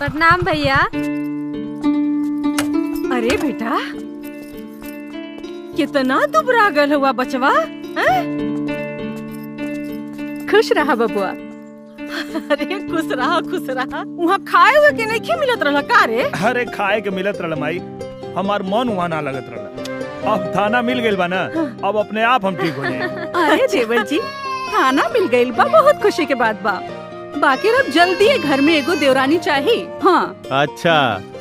प्रणाम भैया। अरे बेटा, कितना दुबरा गल हुआ बचवा। खुश रहा बबुआ। अरे खुश रहा खुश रहा। वहाँ खाए हुए के नहीं मिलत रहला का रे? अरे खाए के मिलत रहल माई, हमार मन वहाँ ना लगत रहल। अब थाना मिल गइल बा ना, अब अपने आप हम ठीक हो जाए। अरे देवर जी, थाना मिल गइल बा, बहुत खुशी के बात बा। बाकी अब जल्दी घर में एगो देवरानी चाहिए। हाँ। अच्छा,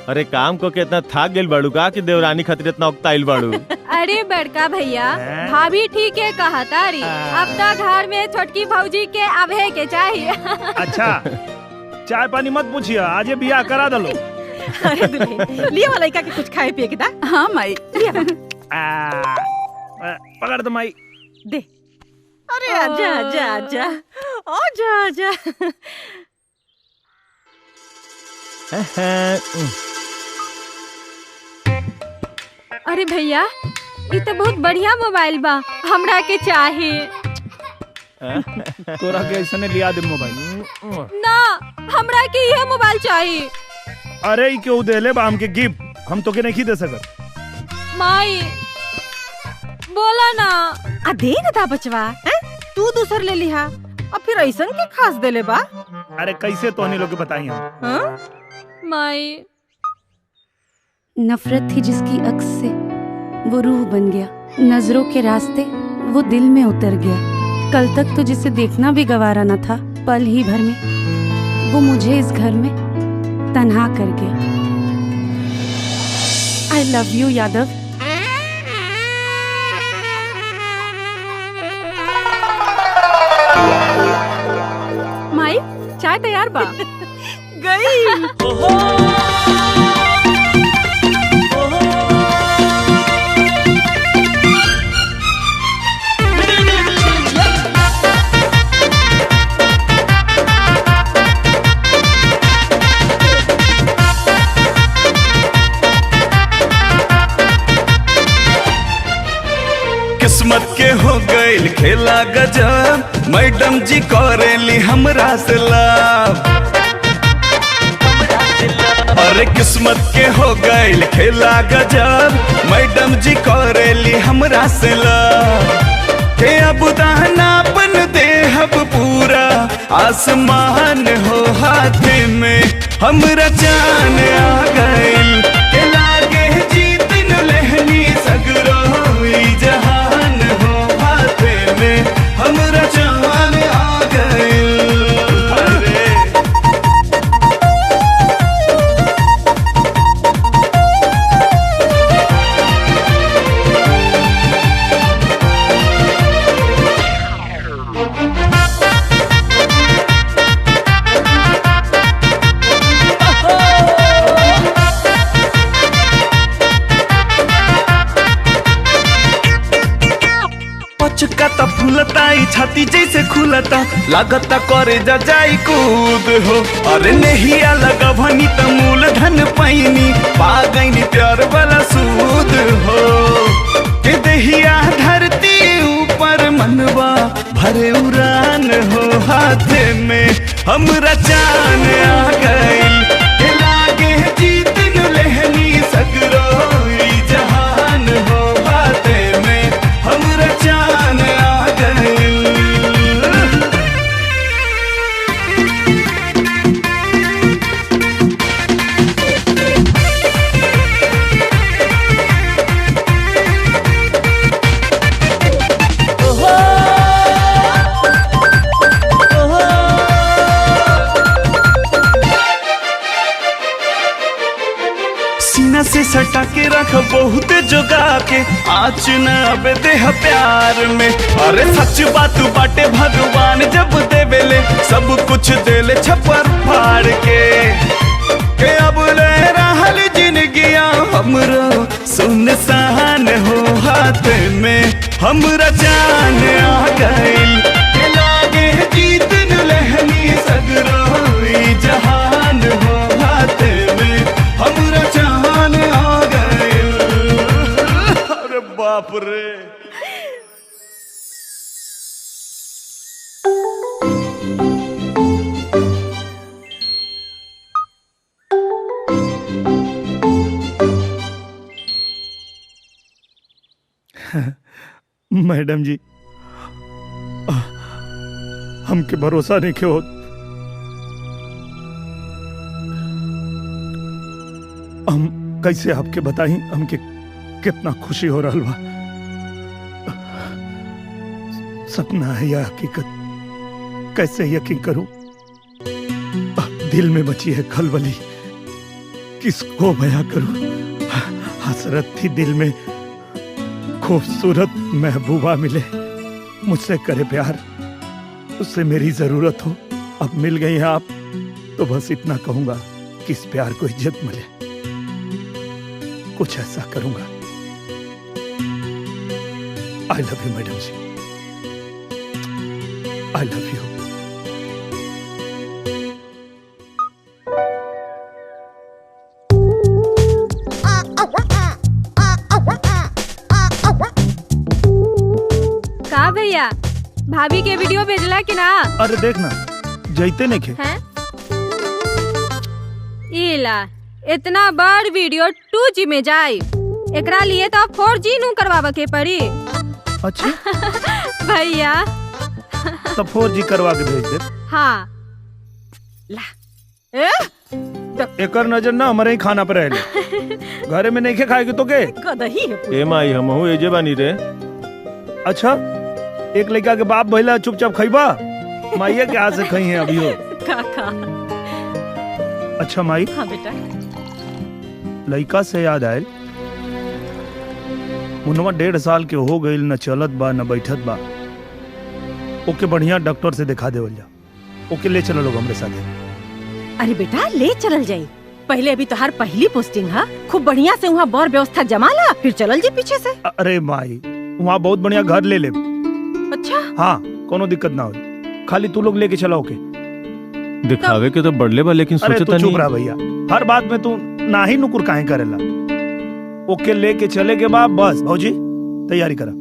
अरे काम को के इतना थाक गेल बाड़ू का कि देवरानी खातिर इतना उकताइल बाड़ू? अरे बड़का भैया, भाभी ठीक है कहा तारी। अब तक घर में छोटकी भौजी के अभे के चाहिए। अच्छा, चाय पानी मत पूछिए, आज बियाह करा दलो। अरे दुल्हे, लिया वाला लड़का के कुछ खाए पिए के दा। हाँ माई, लिया। पकड़ दो माई। दे। अरे आजा आजा आजा, आजा आजा। अरे भैया, ये तो बहुत बढ़िया मोबाइल बा, हमरा के चाहिए। तोरा के ऐसे लिया दे मोबाइल। ना, हमरा के ये मोबाइल चाहिए। अरे ई क्यों देले बा हमके गिफ्ट, हम तो के नहीं दे सकत। माई, बोला ना। आ दे ना दा बचवा, तू दूसर ले लिहा। अब फिर ऐसन के खास देले बा? अरे कैसे तोहनी लोग के बताई हम? माई। नफरत थी जिसकी अक्स से, वो रूह बन गया। नजरों के रास्ते वो दिल में उतर गया। कल तक तो जिसे देखना भी गवारा न था, पल ही भर में वो मुझे इस घर में तन्हा कर गया। I love you Yadav. माई, चाय तैयार बा। गई। किस्मत के हो गइल खेला गजब, मैडम जी करेली हमरा से लाभ। अरे किस्मत के हो गइल खेला गजब, मैडम जी करेली हमरा से लाभ। के अब दानापन देहब पूरा, आसमान हो हाथ में, हमरा जान आ गइल। के लागे जीत न लहनी सगरो जहान हो हाथ में, हमरा जान आ गइल। अरे चुका ता फूलता ई छाती जैसे खुलता, लागता करे जा जाई कूद हो। अरे नहीं लगा भनी त मूलधन पैनी, पा गईनी प्यार वाला सूद हो। के दहिया धरती ऊपर मनवा भरे उड़ान हो हाथ में, हमरा जान आ गइल। के लागे जीत न लहनी सगरो जहान हो हाथ में, हमरा जान आ गइल। सीना से सटा के रख बहुत जोगा के, आँच न अब देह प्यार में। अरे सच बात बाटे भगवान जब देवेले, सब कुछ देले छपर फाड़ के अब ले रहल जिंदगिया हमरो सुनसान हो हाथ में, हमरा जान आ गइल। के लागे जीत न लहनी सगरो जहान हो हाथ में, हमरा जान आ गइल। अरे बाप रे। मैडम जी, हमके भरोसा नहीं के होत। हम कैसे आपके बताई हमके कितना खुशी हो रहा बा। सपना है या हकीकत, कैसे यकीन करूं। दिल में बची है खलबली, किसको बयां करूं। हसरत थी दिल में, खूबसूरत महबूबा मिले, मुझसे करे प्यार, उससे मेरी जरूरत हो। अब मिल गई हैं आप, तो बस इतना कहूंगा कि इस प्यार को इज्जत मिले। कुछ ऐसा करूंगा। आई लव यू मैडम जी, आई लव यू। का भैया, भाभी के वीडियो भेजला कि ना? अरे देखना, जैते नहीं खे। हैं? इला इतना बड़ वीडियो 2G में जाए, एकरा लिए तो 4G नु करवावे के पड़ी। अच्छा भैया तो 4G करवा के भेज दे। हाँ, एकर नजर ना हमारे ही खाना पे रहे। घरे में नहीं खे खाएगी तो के? कदही है पूरी। ए माई हमहू एजे बानी रे। अच्छा, एक लड़का के बाप भइला चुपचाप खइबा? माइया के हाथ से खई है अभी हो। काका। अच्छा माई, हाँ बेटा। लड़का से याद आयल, मुनवा 1.5 साल के हो गईल, न चलत बा न बैठत बा। ओके बढ़िया डॉक्टर से दिखा देवल जा। ओके ले चलो लोग हमरे साथे। अरे बेटा ले चलल जाई। पहले अभी तो हर पहली पोस्टिंग है, खूब बढ़िया से वहाँ बर व्यवस्था जमा ला, फिर चलल जी पीछे से। अरे माई, वहाँ बहुत बढ़िया घर ले ले। अच्छा हाँ, कोनो दिक्कत ना हो, खाली तू लोग लेके चला। ओके दिखावे के तो बढ़ले बा, लेकिन अरे सोचता तू चुप नहीं। रहा भैया, हर बात में तू ना ही नुकुर काहे करेला। ओके लेके चले के बाद बस भौजी तैयारी करा।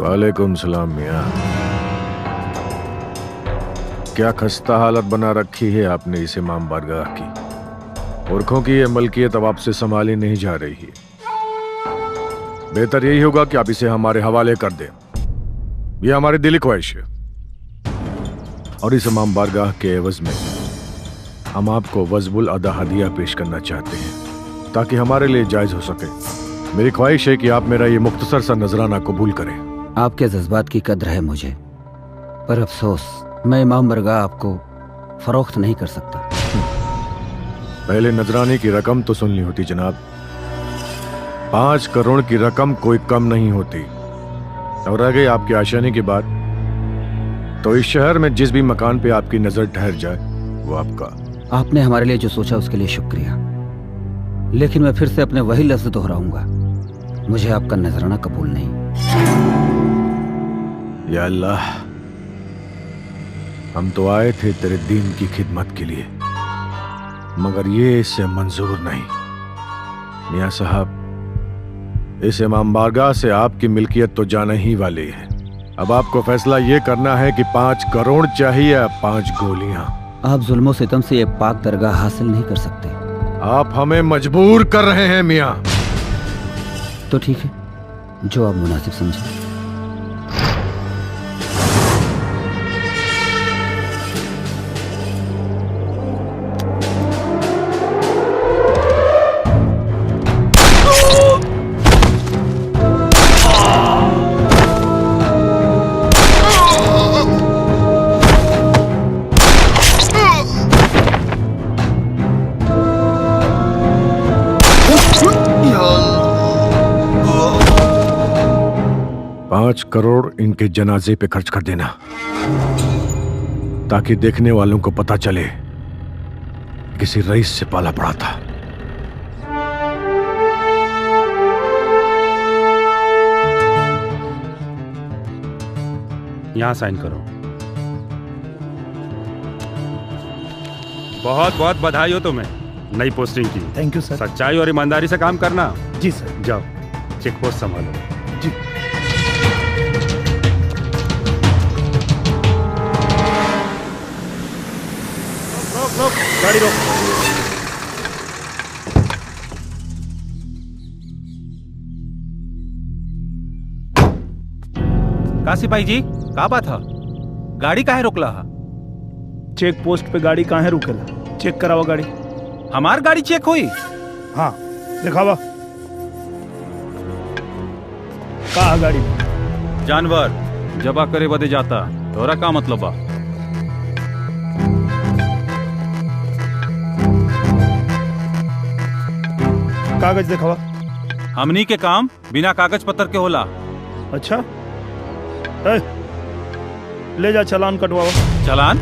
वालेकुम सलाम मियाँ। क्या खस्ता हालत बना रखी है आपने इस इमाम बारगाह की। पुरखों की ये मलकियत अब आपसे संभाली नहीं जा रही है। बेहतर यही होगा कि आप इसे हमारे हवाले कर दें। यह हमारी दिली ख्वाहिश है। और इस इमाम बारगाह के एवज में हम आपको वज़बुल अदा हदिया पेश करना चाहते हैं, ताकि हमारे लिए जायज हो सके। मेरी ख्वाहिश है कि आप मेरा ये मुख्तसर सा नजराना कबूल करें। आपके जज्बात की कद्र है मुझे, पर अफसोस मैं इमाम बारगाह आपको फरोख्त नहीं कर सकता। पहले नजराने की रकम तो सुन ली होती जनाब। 5 करोड़ की रकम कोई कम नहीं होती। और रह गई आपकी आशानी की बात, तो इस शहर में जिस भी मकान पे आपकी नजर ठहर जाए वो आपका। आपने हमारे लिए जो सोचा उसके लिए शुक्रिया, लेकिन मैं फिर से अपने वही लफ्ज दोहराऊंगा, मुझे आपका नजराना कबूल नहीं। या अल्लाह, हम तो आए थे तेरे दीन की खिदमत के लिए, मगर ये इससे मंजूर नहीं। मियां साहब, इस इमाम बारगाह से आपकी मिल्कियत तो जाने ही वाली है। अब आपको फैसला ये करना है कि 5 करोड़ चाहिए या 5 गोलियां। आप जुल्मों सितम से ये पाक दरगाह हासिल नहीं कर सकते। आप हमें मजबूर कर रहे हैं मियां। तो ठीक है, जो आप मुनासिब समझें। करोड़ इनके जनाजे पे खर्च कर देना, ताकि देखने वालों को पता चले किसी रईस से पाला पड़ा था। यहां साइन करो। बहुत बहुत बधाई हो तुम्हें नई पोस्टिंग की। थैंक यू सर। सच्चाई और ईमानदारी से काम करना। जी सर। जाओ चेक पोस्ट संभालो। जी। रोक, गाड़ी रोक। का सिपाही जी, का बात है? गाड़ी काहे रोकला है? चेक पोस्ट पे गाड़ी काहे रुकेला? चेक करावा गाड़ी। हमार गाड़ी चेक हुई? हाँ, दिखावा। कहा गाड़ी में? जानवर जबा करे बदे जाता, तोरा का मतलब बा? कागज दिखावा। हमनी के काम बिना कागज पत्र के होला। अच्छा, ले जा चालान कटवावा। चालान?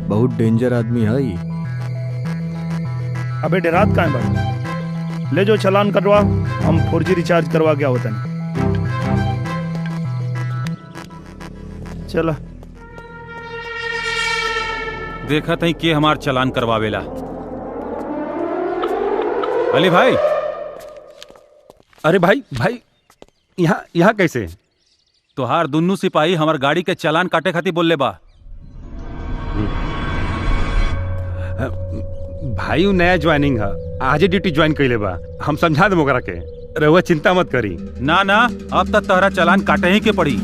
बहुत डेंजर आदमी है ये। अबे डरात काहे बा? ले जो चालान कटवा, हम 4G रिचार्ज करवा क्या होता नहीं। चला देखा तई के हमार चालान करवावेला। अली भाई। अरे भाई भाई, यहाँ कैसे? तोहार दुन्नू सिपाही हमार गाड़ी के चालान काटे खातिर बोलले बा। भाई नया ज्वाइनिंग है, आज ड्यूटी ज्वाइन कैले बा। हम समझा दे मोकरा के, रहुआ चिंता मत करी। ना ना, अब तक तोहरा चालान काटे ही के पड़ी।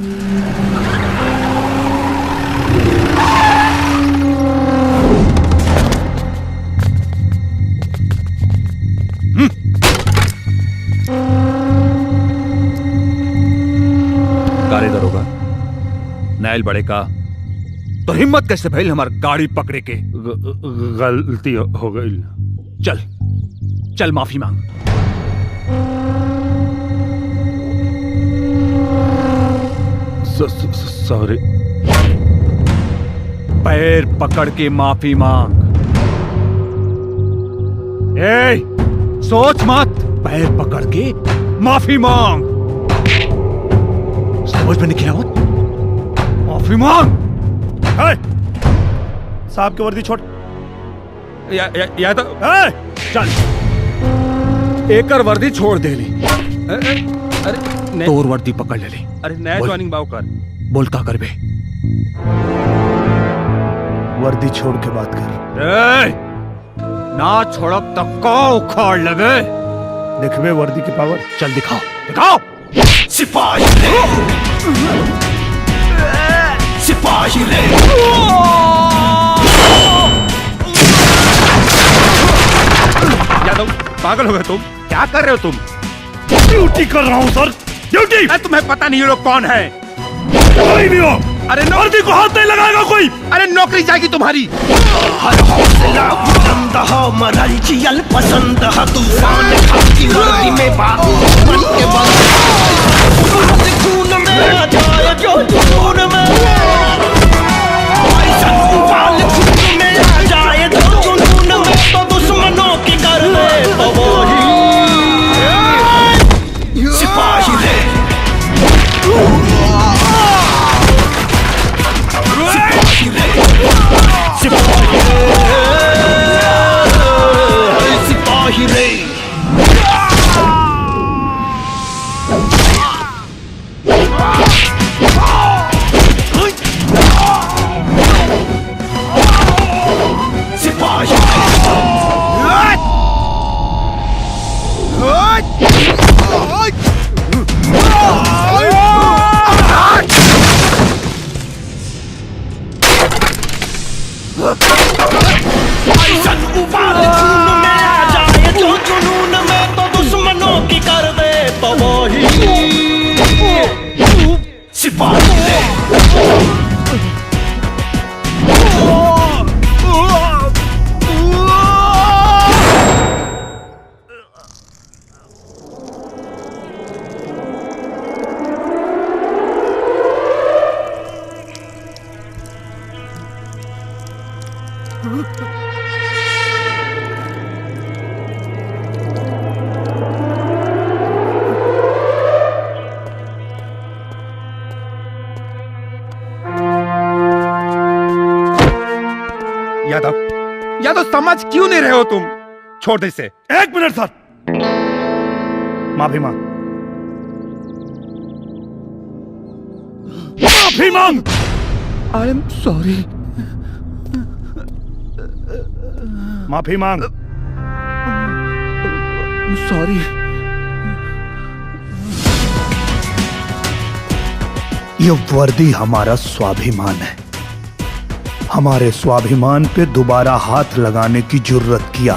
गाड़ी दरोगा नायल बड़े का तो हिम्मत कैसे भइल हमार गाड़ी पकड़े के? गलती हो गई। चल चल माफी मांग। सॉरी। पैर पकड़ के माफी मांग। ए, सोच मत, पैर पकड़ के माफी मांग। समझ में नहीं आवत? माफी मांग। साहब की वर्दी छोड़। या तो चल, एकर वर्दी छोड़ दे ली। अरे तोर वर्दी पकड़ ले ली। अरे नया ज्वाइनिंग बाव कर। बोल का करबे? वर्दी छोड़ के बात कर। ना छोड़ब तक का उखाड़ लगे। देखबे वर्दी की पावर। चल दिखाओ दिखाओ। सिपाही रे, सिपाही रे। यादव पागल हो गए तुम? क्या कर रहे हो तुम? ड्यूटी कर रहा हूँ सर, ड्यूटी। तुम्हें पता नहीं ये लोग कौन है? कोई भी हो। अरे वर्दी को हाथ नहीं लगाएगा कोई। अरे नौकरी जाएगी तुम्हारी। हर हौसला बुलंद हो, मरल जियल पसंद है। तूफान खाकी वर्दी में बाबू बन के बंद खून में आ जाए जो जुनून में। ऐसा उबाल खून में आ जाए जो जुनून में, तो दुश्मनों की कर दे तबाही। सिपाही रे, सिपाही रे, सिपाही रे, सिपाही रे। यादव, यादव समझ क्यों नहीं रहे हो तुम? छोड़ दे इसे। 1 मिनट सर, माफी मांग। माफी मांग। I am sorry. माफी मांग। सॉरी। ये वर्दी हमारा स्वाभिमान है। हमारे स्वाभिमान पे दोबारा हाथ लगाने की जुर्रत किया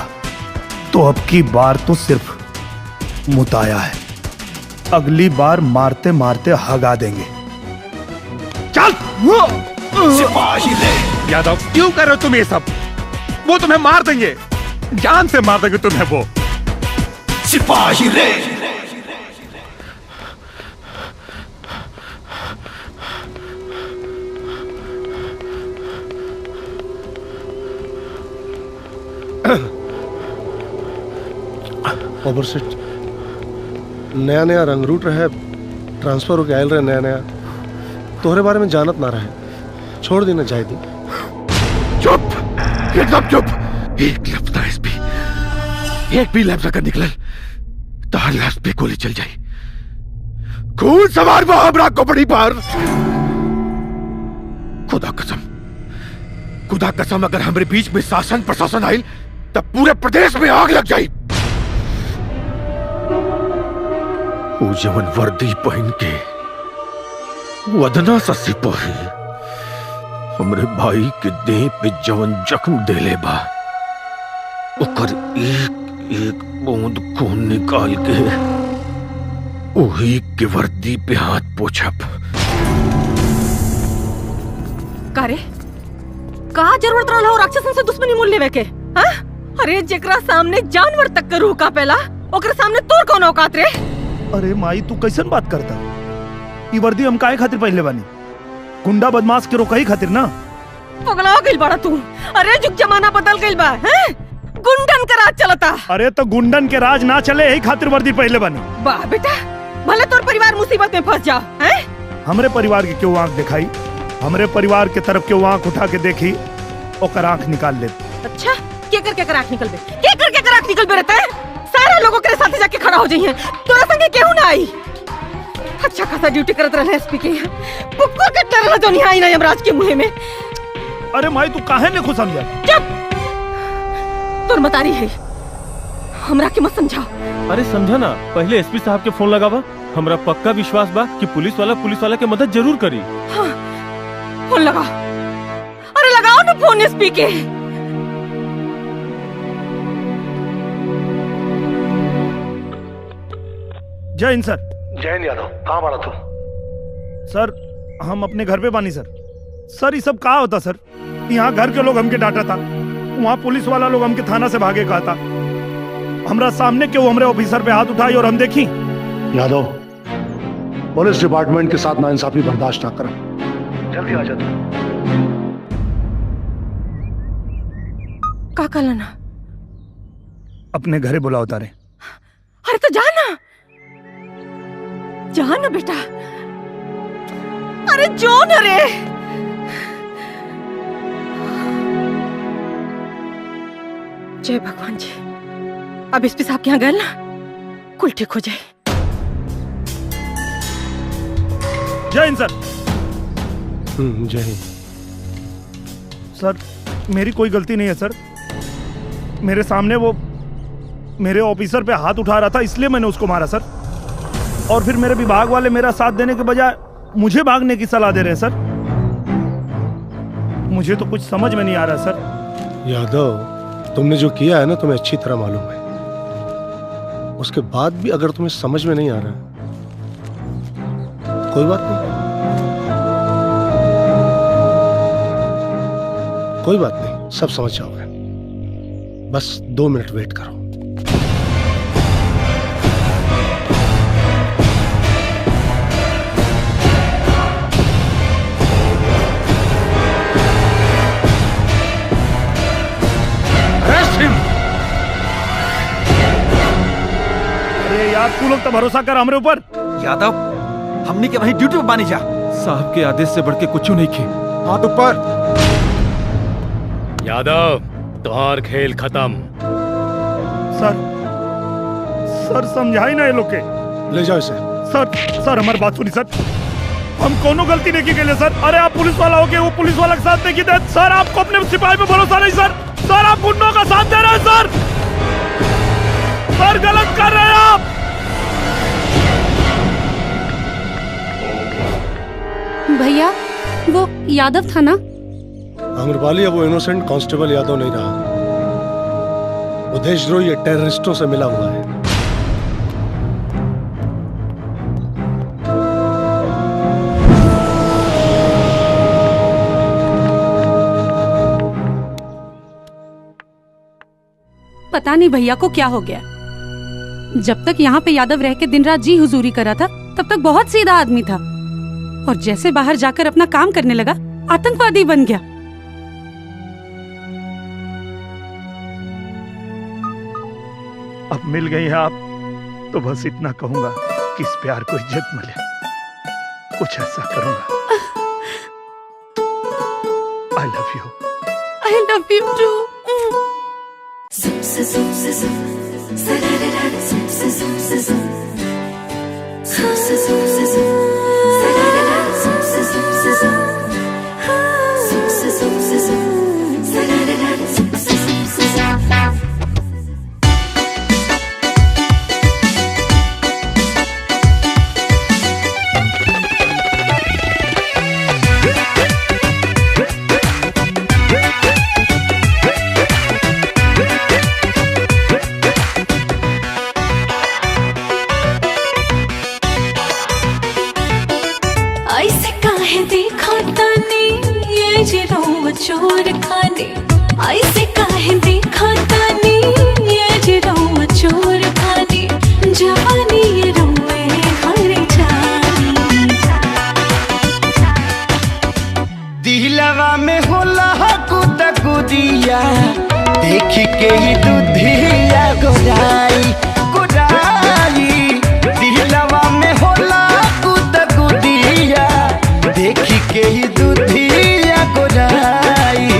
तो अब की बार तो सिर्फ मुताया है, अगली बार मारते मारते हगा देंगे। चल। यादव, क्यों कर रहे हो तुम ये सब? वो तुम्हें मार देंगे, जान से मार देंगे तुम्हें वो। सिपाही रे। ओवर सेट नया नया रंग रूट रहे, ट्रांसफर होके आयल रहे नया नया, तोहरे बारे में जानत ना रहे, छोड़ देना चाहिए थी। चुप, एकदम चुप। एक लफ्ज ना एसपी, एक भी लफ्ज अगर निकले तो हर लाश पे गोली चल जाए। खून सवार वो हमरा खोपड़ी पर। खुदा कसम, खुदा कसम, अगर हमारे बीच में शासन प्रशासन आयल तब पूरे प्रदेश में आग लग जाए। वो जवन वर्दी पहन के वदना सा सिपाही हमरे भाई के देह पे जवन जख्म देले बा, ओकर एक एक बूंद खून निकाल के वही के वर्दी पे हाथ पोछब। कारे का जरूरत रहल हो राक्षसन से दुश्मनी मूल लेवे के? हाँ? अरे जेकरा सामने जानवर तक के रूह कापेला, ओकरे सामने तोर कौन औकात रे? अरे माई, तू कैसन बात करता? ये वर्दी हम काहे खातिर पहले बानी? गुंडा बदमाश के रोकही खातिर ना। पगला गइल बड़ा तू। अरे जुग जमाना बदल गइल बा, हैं? गुंडन का राज चलता। अरे तो गुंडन के राज ना चले, यही खातिर वर्दी पहले बानी। वाह बेटा, भले तोर परिवार मुसीबत में फंस जाओ, हैं? हमरे परिवार की क्यों आंख दिखाई? हमरे परिवार के तरफ क्यों आंख उठा के देखी, ओकर आंख निकाल ले। अच्छा, केकर आंख निकल बे? केकर आंख निकल बे रहता है? सारा लोगों के साथ जाके खड़ा हो जाइए, तोरा संगे केहू ना आई। अच्छा खासा ड्यूटी करत रहले एसपी के, पुक्कुर कटले रहला जो निहाई ना यमराज के मुंह में। अरे माई, तू काहे ने खुश समझा? चुप, तोर मतारी है, हमरा के मत समझाओ। अरे समझा ना, पहले एसपी साहब के फोन लगावा। हमरा पक्का विश्वास बा कि पुलिस वाला के मदद जरूर करी। हाँ, फोन लगा। अरे लगाओ ना फोन एसपी के। जय हिंद सर। जय हिंद यादव, कहाँ बारा तू? सर हम अपने घर पे बानी सर। सर ये सब कहा होता सर? यहाँ घर के लोग हमके डांटा था, वहाँ पुलिस वाला लोग हमके थाना से भागे कहा था। हमरा सामने क्यों हमरे ऑफिसर पे हाथ उठाई और हम देखी? यादव, पुलिस डिपार्टमेंट के साथ नाइंसाफी बर्दाश्त ना कर, जल्दी आ जा तू। का कहना? अपने घरे बुलाओ तारे। अरे तो जाना, जाना बेटा। अरे जो न रे। जय भगवान जी, अब एसपी साहब के यहाँ गए ना, कुल ठीक हो जाए। जय हिंद सर। जय हिंद सर, मेरी कोई गलती नहीं है सर। मेरे सामने वो मेरे ऑफिसर पे हाथ उठा रहा था, इसलिए मैंने उसको मारा सर। और फिर मेरे विभाग वाले मेरा साथ देने के बजाय मुझे भागने की सलाह दे रहे हैं सर। मुझे तो कुछ समझ में नहीं आ रहा सर। यादव, तुमने जो किया है ना, तुम्हें अच्छी तरह मालूम है। उसके बाद भी अगर तुम्हें समझ में नहीं आ रहा, कोई बात नहीं, कोई बात नहीं, सब समझ जाओगे। बस 2 मिनट वेट करो। यार तू लोग तो भरोसा कर हमरे ऊपर। यादव हमनी के वहीं ड्यूटी पे बानी जा। साहब के आदेश से बढ़ के कुछ नहीं खे। हाथ ऊपर। यादव तोहार खेल खत्म। सर समझाई ना ये लोग के। ले जाओ इसे। सर हमारी बात सुनी सर, हम कोनो गलती नहीं की गई सर। अरे आप पुलिस वाला हो के वो पुलिस वाला के साथ नहीं की थे सर। आपको अपने सिपाही पे भरोसा नहीं सर। सर आप गुंडों का साथ दे रहे हैं सर। सर गलत कर रहे हैं आप। भैया वो यादव था ना? आम्रपाली अब वो इनोसेंट कांस्टेबल यादव नहीं रहा, वो देशद्रोही या टेररिस्टों से मिला हुआ है। पता नहीं भैया को क्या हो गया। जब तक यहाँ पे यादव रह के दिन रात जी हुजूरी करा था तब तक बहुत सीधा आदमी था, और जैसे बाहर जाकर अपना काम करने लगा आतंकवादी बन गया। अब मिल गई है आप तो बस इतना कहूंगा कि इस प्यार को इज्जत मिले, कुछ ऐसा करूंगा। I love you. I love you too. चोर खाने ऐसे काहे देखा तानी, ये जिरो चोर खाने जवानी ये रोए घर जानी। दिलवा में होला कुदा कुदिया, देख के ही दूधिया गोराई गोराई। दिलवा में होला कुदा कुदिया, देख के ही दूधिया गोराई।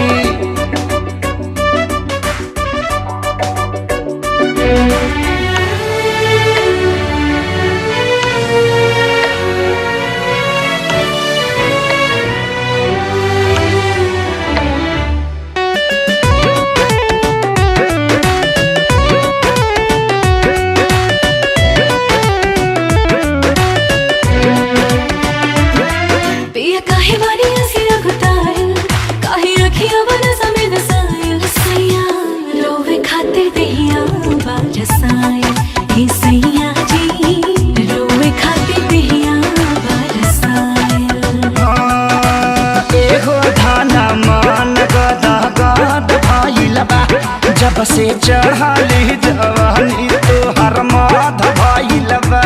जब से चढ़ाली जवानी तोहर माध भइल बा,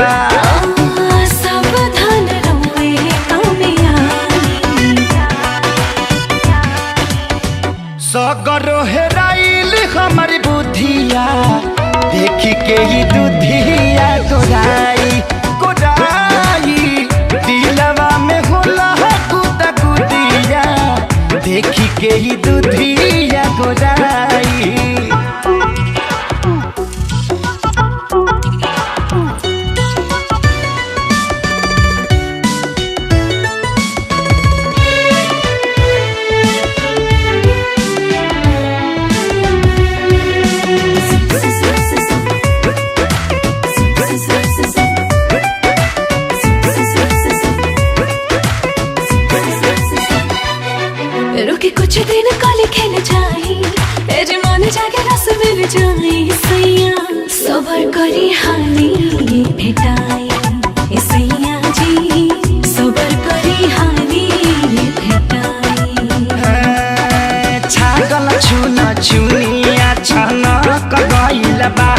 सावधान रहुए कामयाबी। सगरो हेराइल हमारी बुद्धिया, देख के ही दूधिया गोराई गोराई। दिलवा में होला कुदा कुदिया, देख के ही दूधिया गोराई। कुछ दिन काले खेल जाई, तेरे मन जाके रस मिल जाई। सैया सबर करी हानि ये भेटाई, सैया जी सबर करी हानि ये भेटाई। छागल छुना छुनिया छनक गइल बा,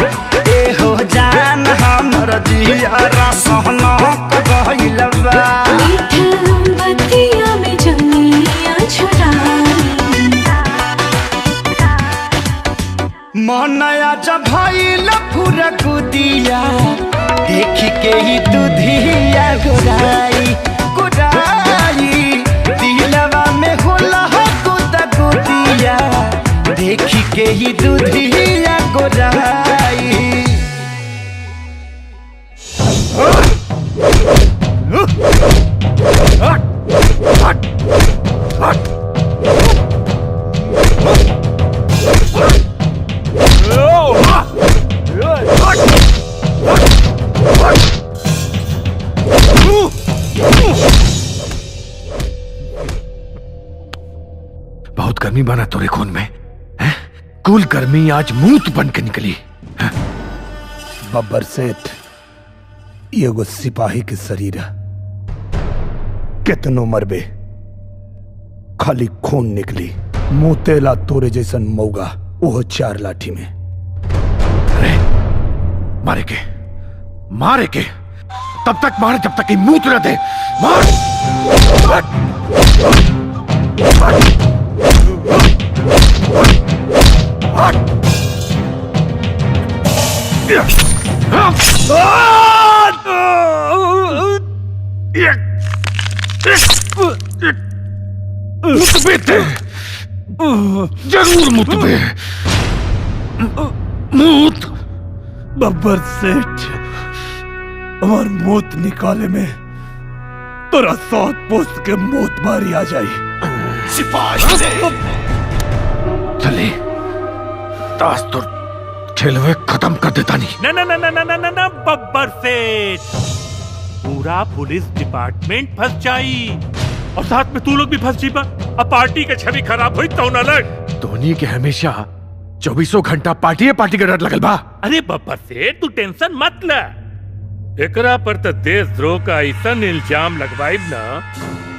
ए हो जान हमर जिया रसनक गइल बा। बतिया में जनिया छुड़ाई, मनया जब भइल पूरा कुदिया, देख के ही दुधिया गोराई गोराई दिलवा में होला हो गुदा गुदिया देख के ही दुधिया गोराई। बहुत गर्मी बना तोरे खून में है? कुल गर्मी आज मूत बन के निकली है? बब्बर सेठ एगो सिपाही के शरीर है, कितनो मरबे खाली खून निकली। मुतेला तोरे जैसन मौगा ओहो 4 लाठी में। अरे मारे के तब तक मार जब तक मूत न दे। मार जरूर मुतबे मूत। बब्बर सेठ हमार मौत निकाले में तोरा 7 पोस्ट के मौत मारी आ जाई। सिपाही चले ताश तो खेलवे खत्म कर देता नहीं। ना ना ना ना ना ना ना ना बब्बर सेठ, पूरा पुलिस डिपार्टमेंट फंस जाई और साथ में तू लोग भी फंस जीबा। अब पार्टी के छवि खराब हुई तो ना लग। धोनी के हमेशा 24 घंटा पार्टी का डर लगल बा। अरे बब्बर सेठ तू टेंशन मत ले, एकरा पर तो देशद्रोह का ऐसा इल्जाम लगवाइब ना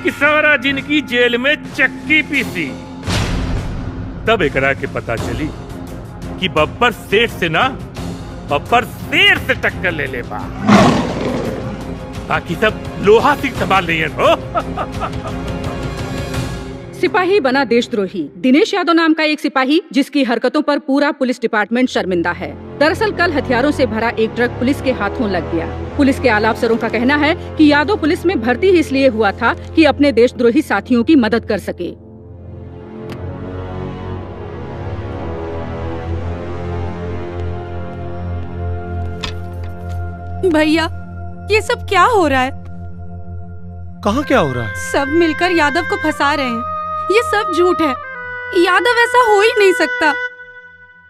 कि सारा जिंदगी जेल में चक्की पीसी। तब एकरा के पता चली कि बब्बर सेठ से ना बब्बर शेर से टक्कर ले ले बा। बाकी सब लोहा सिंह संभाल रही है। सिपाही बना देशद्रोही। दिनेश यादव नाम का एक सिपाही जिसकी हरकतों पर पूरा पुलिस डिपार्टमेंट शर्मिंदा है। दरअसल कल हथियारों से भरा एक ट्रक पुलिस के हाथों लग गया। पुलिस के आला अफसरों का कहना है कि यादव पुलिस में भर्ती ही इसलिए हुआ था कि अपने देशद्रोही साथियों की मदद कर सके। भैया ये सब क्या हो रहा है? कहाँ क्या हो रहा है? सब मिलकर यादव को फंसा रहे हैं। ये सब झूठ है, यादव ऐसा हो ही नहीं सकता।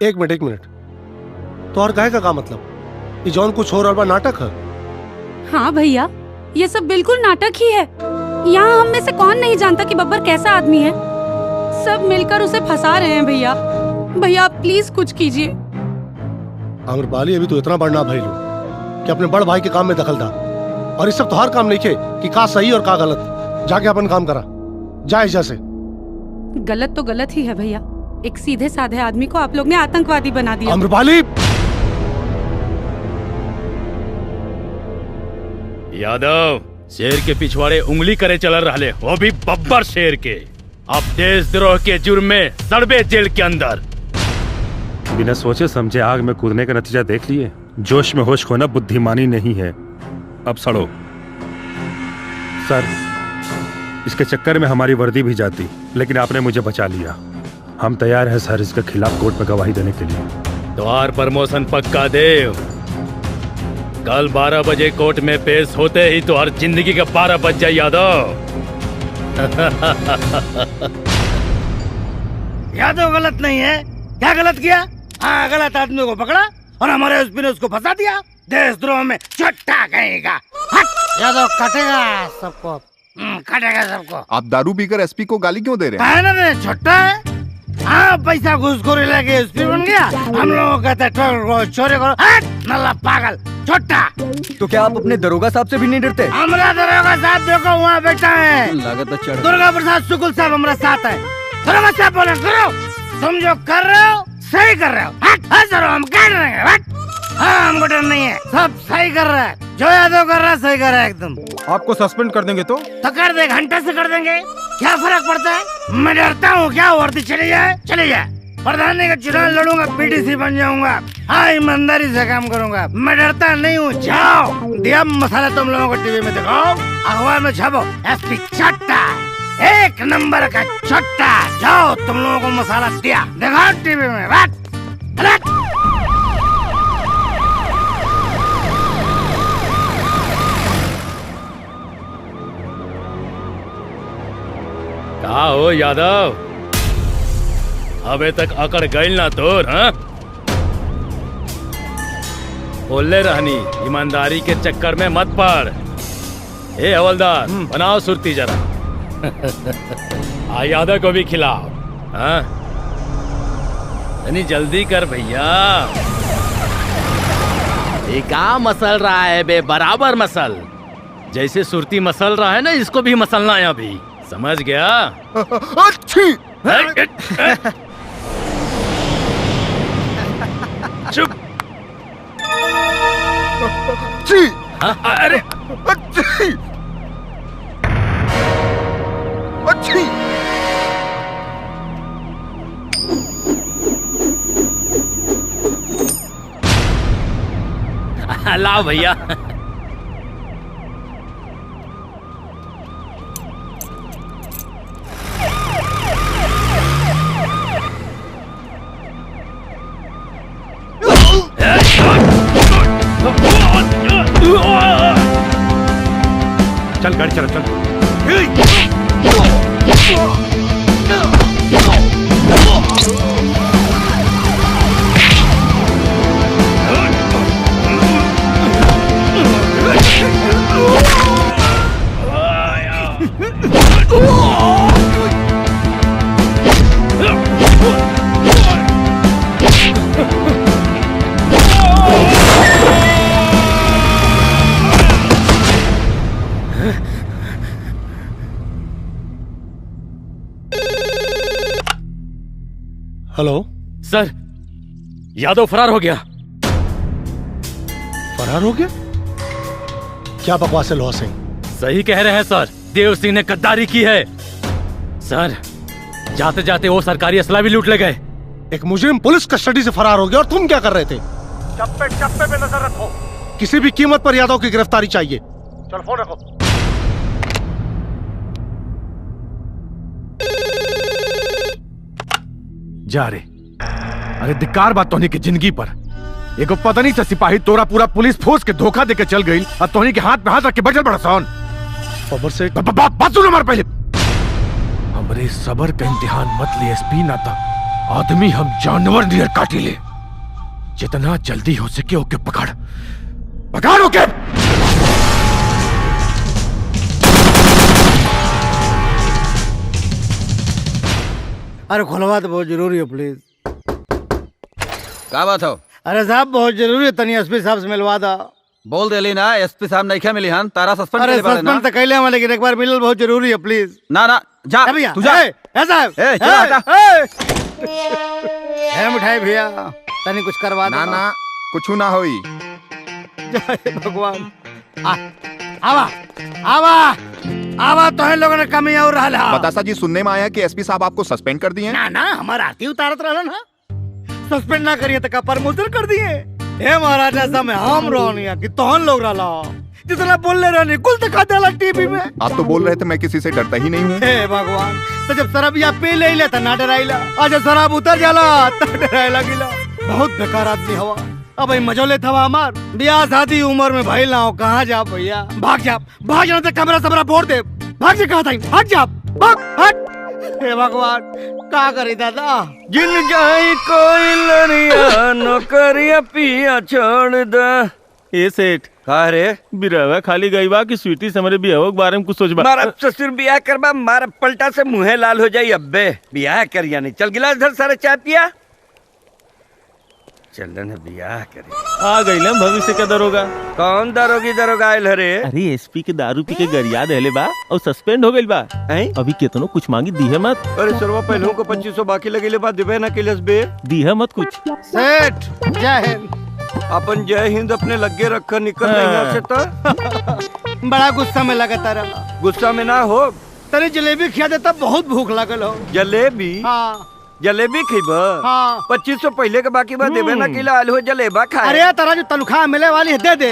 एक मिनट तो और काहे का मतलब? ये जौन कुछ हो रहा बा नाटक है? हाँ भैया ये सब बिल्कुल नाटक ही है। यहाँ हम में से कौन नहीं जानता कि बब्बर कैसा आदमी है। सब मिलकर उसे फंसा रहे हैं। भैया भैया आप प्लीज कुछ कीजिए। आम्रपाली अभी तो इतना बढ़ना भाई लो कि अपने बड़ भाई के काम में दखल था, और इस सब तो हर काम नहीं खे कि का सही और का गलत। जाके अपन काम करा जा जैसे। गलत तो गलत ही है भैया। एक सीधे साधे आदमी को आप लोग ने आतंकवादी बना दिया। आम्रपाली यादव शेर के पिछवाड़े उंगली करे चल रहे, वो भी बब्बर शेर के। अब देशद्रोह के जुर्म में सड़बे जेल के अंदर। बिना सोचे समझे आग में कूदने का नतीजा देख लिए। जोश में होश खोना बुद्धिमानी नहीं है। अब सड़ो। सर इसके चक्कर में हमारी वर्दी भी जाती, लेकिन आपने मुझे बचा लिया। हम तैयार हैं सर इसके खिलाफ कोर्ट में गवाही देने के लिए। द्वार प्रमोशन पक्का देव। कल 12 बजे कोर्ट में पेश होते ही तो हर जिंदगी का 12 बज जाए यादव। यादव गलत नहीं है। क्या गलत किया? हाँ गलत आदमी को पकड़ा और हमारे एसपी ने उसको फंसा दिया। देशद्रोह में छुट्टा कहेगा। यादव काटेगा सबको, काटेगा सबको। आप दारू पीकर एसपी को गाली क्यों दे रहे हैं? ना छोटा है। हाँ पैसा घूसखोरी लेके एसपी बन गया। हम लोगों को कहते चोरी करो। नल्ला पागल छोटा। तो क्या आप अपने दरोगा साहब से भी नहीं डरते? हमारा दरोगा साहब देखो वहाँ बैठा है। दुर्गा प्रसाद शुक्ल साहब हमारे साथ है। दरोगा साहब बोले करो, तुम जो कर रहे हो सही कर रहे हो। हम कर रहे हैं। हाँ हमको डर नहीं है, सब सही कर रहा है। जो यादव कर रहा है सही कर रहा है एकदम। आपको सस्पेंड कर देंगे तो कर दे, घंटे से कर देंगे, क्या फर्क पड़ता है? मैं डरता हूँ क्या? वर्दी चली जाए चली जाए। प्रधानी का चुनाव लड़ूंगा, पीटीसी बन जाऊंगा। हाँ, ईमानदारी से काम करूंगा, मैं डरता नहीं हूँ। जाओ, दिया मसाला तुम लोगों को टीवी में दिखाओ, अखबार में छापो, एसपी चट्टा, 1 नंबर का चट्टा। जाओ, तुम लोगों को मसाला दिया, दिखाओ टीवी में। कहा हो यादव, अबे तक अकड़ गई ना तोर? हाँ, बोले रहनी ईमानदारी के चक्कर में मत पड़। ए हवलदार, बनाओ सुरती जरा। आ यादव को भी खिलाओ। हाँ, जल्दी कर भैया। ये क्या मसल रहा है बे? बराबर मसल, जैसे सुरती मसल रहा है ना, इसको भी मसलना है अभी, समझ गया? अच्छी चुप। अच्छी। अरे अच्छी अच्छी। लाओ भैया। चल गाड़ी चला, चल। हेलो सर, यादव फरार हो गया। फरार हो गया? क्या बकवास है लोहा सिंह? सही कह रहे हैं सर, देव सिंह ने गद्दारी की है। सर, जाते जाते वो सरकारी असला भी लूट ले गए। एक मुजरिम पुलिस कस्टडी से फरार हो गया और तुम क्या कर रहे थे? चप्पे चप्पे पे नजर रखो। किसी भी कीमत पर यादव की गिरफ्तारी चाहिए। चल फोन रखो। जा रे। अरे धिक्कार बात तोहनी की जिंदगी पर। एगो पता नहीं सा सिपाही तोरा पूरा पुलिस फोर्स के धोखा देके चल गई और तोहनी के हाथ पे हाथ रख के बैठल बड़ा सन। सबर से बात सुनो हमारे पहले। हमरे सबर का इम्तिहान मत ले एसपी, नाता आदमी हम जानवर नियर काटी ले। जितना जल्दी हो सके ओके पकड़, पकड़ ओके। अरे खुलवा तो बहुत जरूरी है प्लीज। क्या बात हो? अरे साहब बहुत जरूरी है, तनी एसपी साहब से मिलवा दा। बोल देली ना, एसपी साहब नहीं क्या मिली हन, तारा सस्पेंड अरे कर देले ना। सस्पेंड तो कैले हम, लेकिन एक बार मिलल बहुत जरूरी है प्लीज। ना ना जा भैया, तू जा। साहब चल हटा। मिठाई भैया, तनी कुछ करवा ना ना कुछ ना होई। जय भगवान। आवा आवा आवा, तो है लोगों ने कमी और रहा। बतासा जी, सुनने में आया कि एसपी साहब आपको सस्पेंड कर दिए। ना ना, हमारा आरती उतारत रहा ना, सस्पेंड ना करिए तो का प्रमोशन कर दिए। हे महाराजा समय हम रोनिया कि तोहन लोग रहा जितना बोलने रहने कुल दिखा देला टीवी में। आप तो बोल रहे थे मैं किसी से डरता ही नहीं हूँ। हे भगवान, तो जब शराब या पी ले तो ना डराइला, आज शराब उतर जाला तो डराए लगिला। बहुत बेकार आदमी हवा। अब मजो ले था हमार ब्याह शादी उम्र में भाई लाओ। कहाँ जा भैया? भाग जा, भाग जाना तो कमरा सबरा फोड़ दे। भाग जा, कहा था भाग जा, भाग हट। हे भगवान, का करी दादा? जिन जाई कोई लड़िया नौकरिया पिया छोड़ दे। ए सेठ का रे? बिरवा खाली गई बा कि स्वीटी से हमारे बियाह के बारे में कुछ सोचबा? मारा ससुर बियाह करबा, मारा पलटा से मुँहे लाल हो जाई। अब्बे बियाह करिया नहीं, चल गिलास धर, सारे चाय पिया। चलन बियाह करे। आ गई ना भविष्य का दरोगा। कौन दरोगा आयल हरे? अरे एसपी के दारू पी के गरिया देले बा और सस्पेंड हो गइल बा। अभी कितनो कुछ मांगी दी है मत। अरे सरवा पहलों को 2500 बाकी लगेले बा, देबे ना केलस बे। दी है मत कुछ। सेठ जय हिंद। अपन जय हिंद अपने लगे रखा, निकल यहाँ से तो। बड़ा गुस्सा में लगा रहा। गुस्सा में ना हो, तेरे जलेबी खिया देता, बहुत भूख लगल हो। जलेबी? हाँ। जलेबी खीब। हाँ। 2500 पहले के बाकी बात देवे ना किला आलू जलेबा खाए। अरे तारा जो तनख्वाह मिले वाली है दे दे।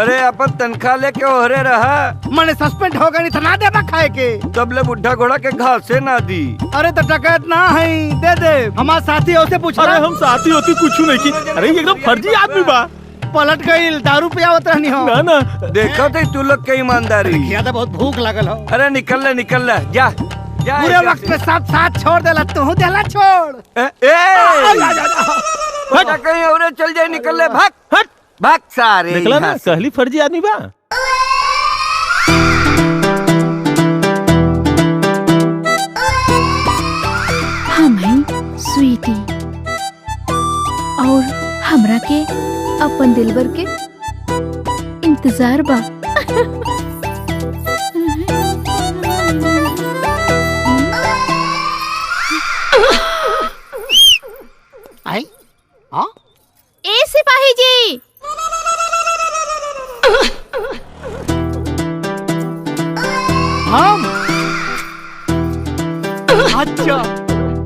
अरे अपन तनख्वाह लेके ओहरे रहा। मैंने सस्पेंड हो गई तो ना देबा खाए के। तब ले बुढ़ा घोड़ा के घास से ना दी। अरे तो डकैत ना है, दे दे। हमारे साथी है उसे पूछ। अरे हम साथी होती कुछ नहीं की। अरे ये एकदम फर्जी आदमी बा। पलट गई, दारू पियावत रहनी हो। ना ना देखो तो तू लोग के ईमानदारी। ज्यादा बहुत भूख लगल हो। अरे निकल ले जा जा। पूरे वक्त में सब साथ छोड़ देला, तू देला छोड़। कहीं और चल जाए, निकल ले, भाग भाग सारे। निकला ना, कहली फर्जी आदमी बा। हम हैं स्वीटी और हमरा के अपन दिलबर के इंतजार बा। आई हाँ ए सिपाही जी, हम अच्छा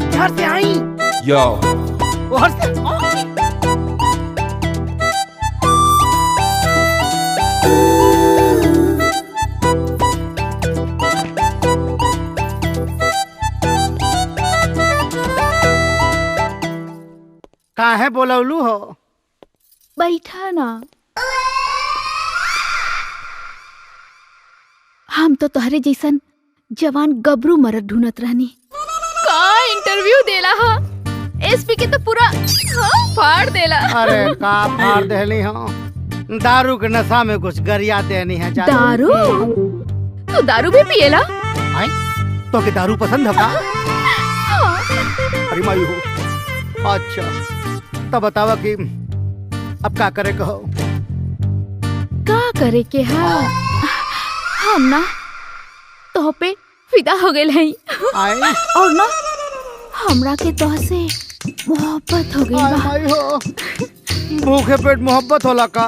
घर से आई यो घर से काहे बोलौलू हो? बैठा ना। हम तो तोहरे जैसन जवान गबरू मरद ढूंढत रहनी। का इंटरव्यू देला हा? एसपी के तो पूरा फाड़ देला। अरे का फाड़ देली हो? दारू के नशा में कुछ गरिया देनी है। दारू? तो दारू भी पिएला? आई तो के दारू पसंद है का? अरे मायू हो। अच्छा तो बतावा कि अब का करे कहो? का करे के हा? हम ना तो पे फिदा हो गए हैं। और ना हमरा के तो से मोहब्बत हो गई बा। भूखे पेट मोहब्बत होला का?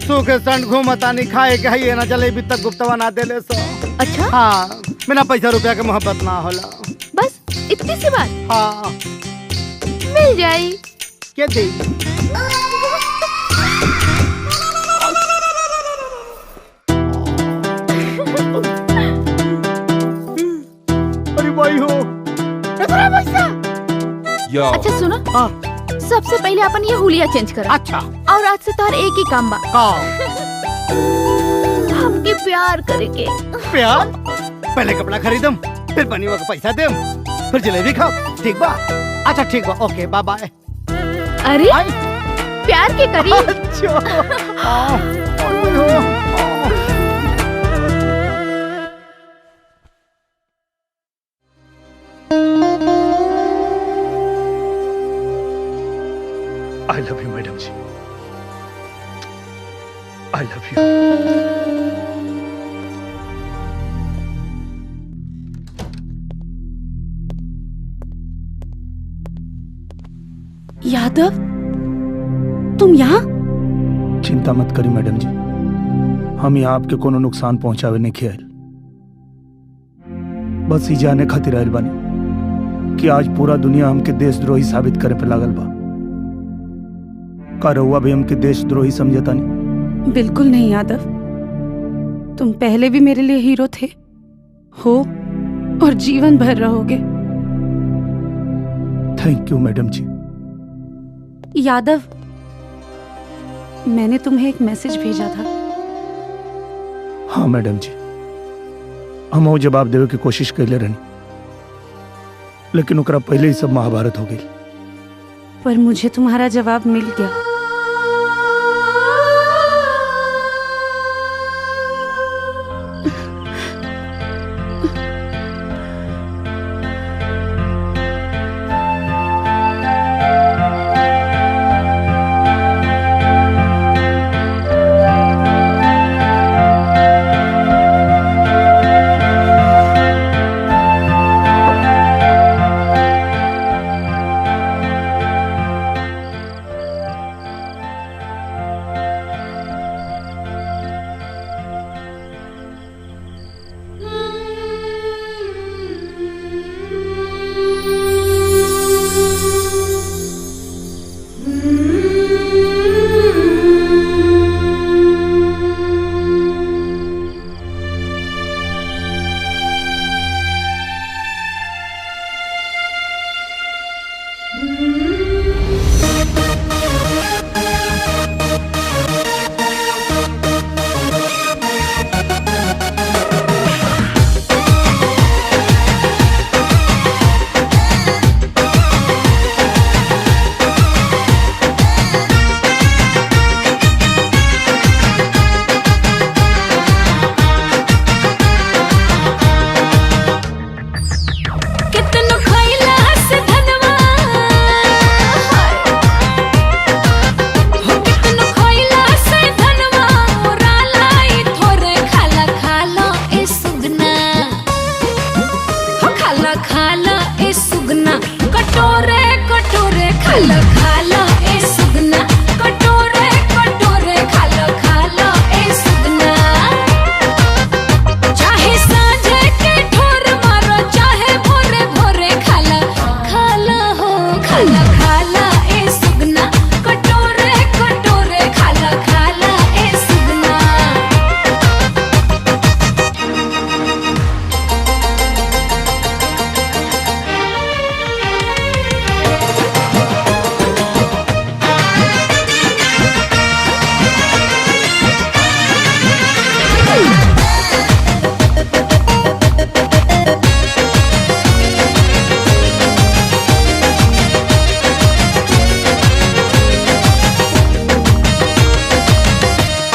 सूखे संड घूमतानी खाए के है ना जलेबी तक गुप्तवा ना देले सो। अच्छा हाँ, बिना पैसा रुपया के मोहब्बत ना होला। बस इतनी सी बात? हाँ मिल जाई। क्या दे? अरे भाई हो इतना पैसा? अच्छा सुनो, सबसे पहले अपन ये हुलिया चेंज करा। अच्छा। और आज से तोहर एक ही काम बा। हमके प्यार करेके। प्यार? पहले कपड़ा खरीदम, फिर बनीवा का पैसा देम, फिर जलेबी खाओ, ठीक बा? अच्छा ठीक बा, ओके बाय बाय। अरे प्यार के करी। आई लव यू मैडम जी, आई लव यू। यादव, तुम यहाँ? चिंता मत करी मैडम जी, हम यहाँ आपके कोनो नुकसान पहुंचावे नहीं खेल। बस ही जाने खातिर आयल बानी कि आज पूरा दुनिया हमके देशद्रोही साबित करे पे लागल बा। का रहुआ भी हमके देशद्रोही समझता नहीं? बिल्कुल नहीं यादव, तुम पहले भी मेरे लिए हीरो थे, हो और जीवन भर रहोगे। थैंक यू मैडम जी। यादव, मैंने तुम्हें एक मैसेज भेजा था। हाँ मैडम जी, हम वो जवाब देवे की कोशिश कैले रहनी, लेकिन ओकरा पहले ही सब महाभारत हो गई। पर मुझे तुम्हारा जवाब मिल गया। कितनो खइला से धनवा हो कितनो खइला से धनवा मोरालाई थोरे खाला खाला ए सुगना हो खाला खाला ए सुगना कटोरे कटोरे खाला खाला ए सुगना कटोरे कटोरे खाला खाला ए सुगना चाहे सांझे के ठोर मारो चाहे भोरे भोरे खाला खाला हो खाला खाला ए सुगना कटोरे कटोरे खाला खाला ए सुगना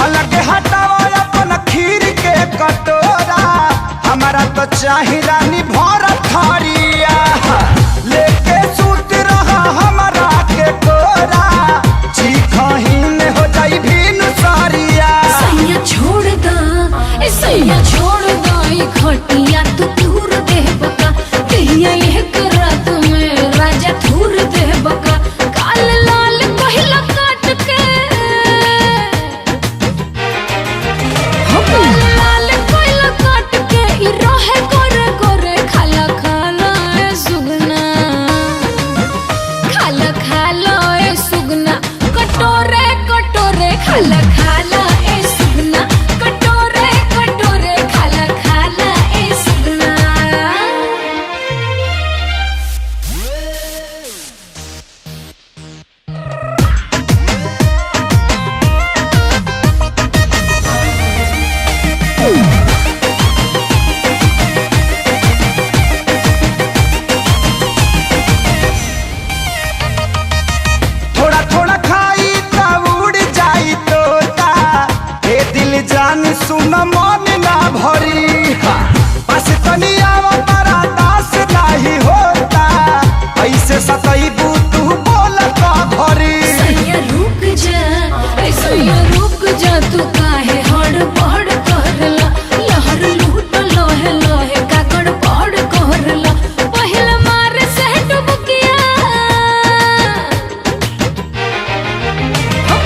अलग हटाओ अपन खीर के कटोरा हमारा तो चाही रानी भर थरिया लेके सूत रहा हमारा के कोरा चीखही में हो जाई भीन सारिया सैया छोड़ दा ए सैया छोड़ दा ई खटिया तू दूर दे बका कहिया यह करा तुम्हें राजा थूर दे बका काल लाल पहिला काट के हो काल लाल पहिला काट के ई रहे गोरे गोरे खाला खाला ए सुगना खाला खाला ए सुगना कटोरे कटोरे खाला खाला ए सुगना कटोरे कटोरे खाला खाला ए सुगना थोड़ा थोड़ा खाई ता उड़ जाई तोता हे दिल जान सुन मन ना भरी बस तनिया तारा दास नाही होता ऐसे सतईबू तू बोलता भरी सैया रुक जा ए सैया रुक जा तू काहे हड़बड़ करला लहर लूट लोहे लोहे का गड़बड़ करला पहिला मारे से डुबकिया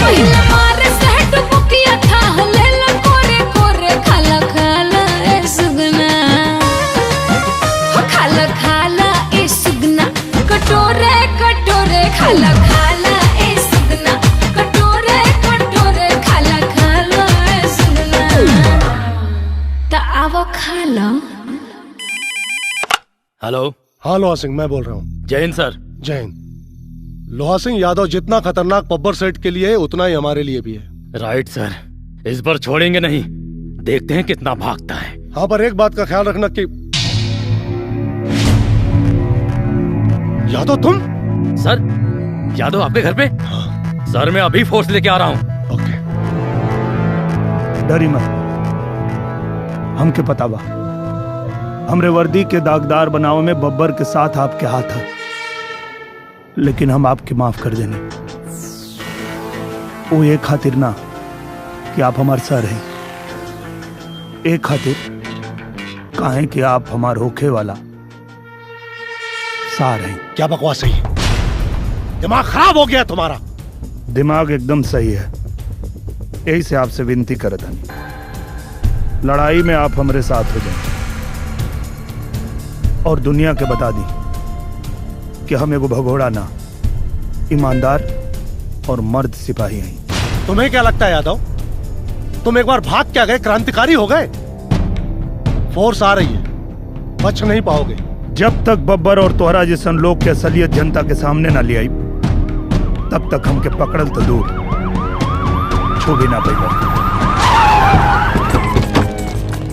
पहिला मारे से डुबकिया था लेला कोरे कोरे खाला खाला ए सुगना हो खाला खाला ए सुगना कटोरे कटोरे खाला खाला ए सुगना कटोरे कटोरे खाला खाला ए सुगना ता आवो खाला हेलो हाँ लोहा सिंह मैं बोल रहा हूँ। जय हिंद सर। जय हिंद। लोहा सिंह यादव जितना खतरनाक पब्बर सेठ के लिए है उतना ही हमारे लिए भी है। राइट सर, इस बार छोड़ेंगे नहीं, देखते हैं कितना भागता है। हाँ पर एक बात का ख्याल रखना कि यादव तुम? सर यादव आपके घर पे? हाँ। सर मैं अभी फोर्स लेके आ रहा हूँ। ओके। डरी मत, हमके पता बा हमरे वर्दी के दागदार बनावे में बब्बर के साथ आपके हाथ है, लेकिन हम आपके माफ कर देने। वो ये खातिर ना कि आप हमारे सर हैं, एक खातिर काहे कि आप हमार होखे वाला सार हैं। क्या बकवास है, दिमाग खराब हो गया तुम्हारा। दिमाग एकदम सही है, यही से आपसे विनती करत हनी, लड़ाई में आप हमारे साथ हो जाए और दुनिया के बता दी कि हम एगो भगोड़ा ना, ईमानदार और मर्द सिपाही हैं। तुम्हें क्या लगता है यादव, तुम एक बार भाग क्या गए क्रांतिकारी हो गए? फोर्स आ रही है, बच नहीं पाओगे। जब तक बब्बर और तोहरा जैसन लोग के असलियत जनता के सामने ना ले आई तब तक हमके पकड़ल तो दूर छू भी ना पाएगा।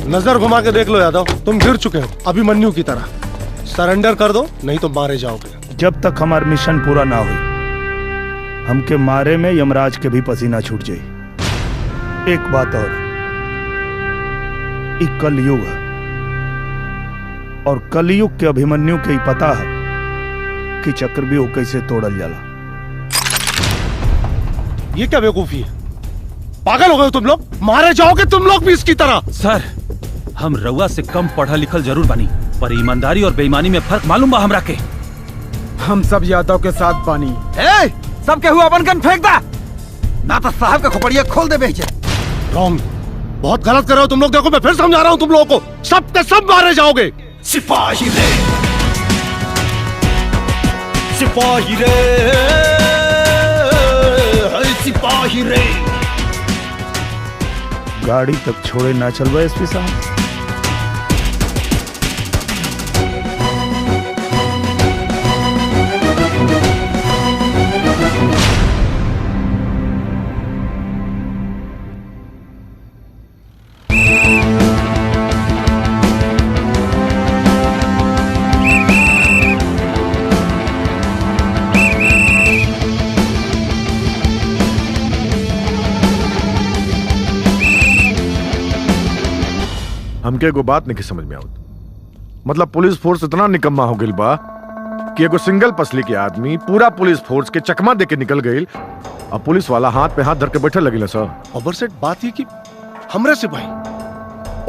नजर घुमा के देख लो यादव, तुम गिर चुके हो अभिमन्यु की तरह। सरेंडर कर दो नहीं तो मारे जाओगे। जब तक हमार मिशन पूरा ना हो हमके मारे में यमराज के भी पसीना छूट जाए। एक बात और, एक कलयुग है और कलयुग के अभिमन्यु के ही पता है कि चक्रव्यूह कैसे तोड़ल जाला। ये क्या बेवकूफी है? पागल हो गए तुम लोग? मारे जाओगे तुम लोग भी इसकी तरह। सर, हम रउआ से कम पढ़ा लिखल जरूर बनी, पर ईमानदारी और बेईमानी में फर्क मालूम बा हमरा के। हम सब यादव के साथ बानी। ए, सब के हुआ बनकन फेंक दा, ना तो साहब का खोपड़िया खोल दे बेचे। रॉन्ग, बहुत गलत कर रहे हो तुम लोग। देखो मैं फिर समझा रहा हूँ तुम लोगों को, सब के सब मारे जाओगे। सिपाही रे, सिपाही रे, सिपाही रे। गाड़ी तक छोड़े ना चलवा एसपी साहब। हमके एगो बात नहीं समझ में आवत। मतलब पुलिस फोर्स इतना निकम्मा हो गई बा कि एगो सिंगल पसली के आदमी पूरा पुलिस फोर्स के चकमा देके निकल गई और पुलिस वाला हाथ पे हाथ धर के बैठे लगिल सर। अबर सेठ, बात ये कि हमरे सिपाही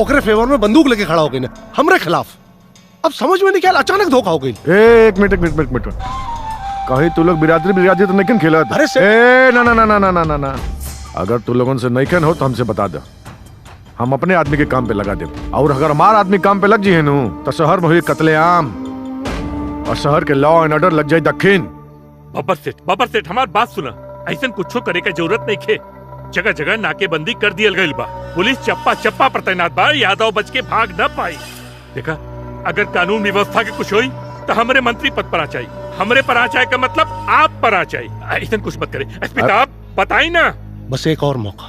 ओकरे फेवर में बंदूक लेके खड़ा हो गई ना हमरे खिलाफ। अब समझ में नहीं, क्या अचानक धोखा हो गई। एक मिनट कहीं तू लोग बिरादरी तो नहीं खेला? अरे ना, अगर तू लोगों से नहीं हो तो हमसे बता दे, हम अपने आदमी के काम पे लगा दे। और अगर हमारा आदमी काम पे लग जाए तो शहर में हुई कत्लेआम और शहर के लॉ एंड ऑर्डर लग जाए दक्षिण। बब्बर सेठ हमारी बात सुना, ऐसा कुछ करे का जरूरत नहीं खे। जगह जगह नाकेबंदी कर दियल गई बा, पुलिस चप्पा पर तैनात बा, यादव बच के भाग न पाई। देखा, अगर कानून व्यवस्था के कुछ हुई तो हमारे मंत्री पद पर आ जाये, हमरे पर आ जाए का मतलब आप पर आ जाये। ऐसा कुछ मत करे एसपी साहब, बताई ना। बस एक और मौका,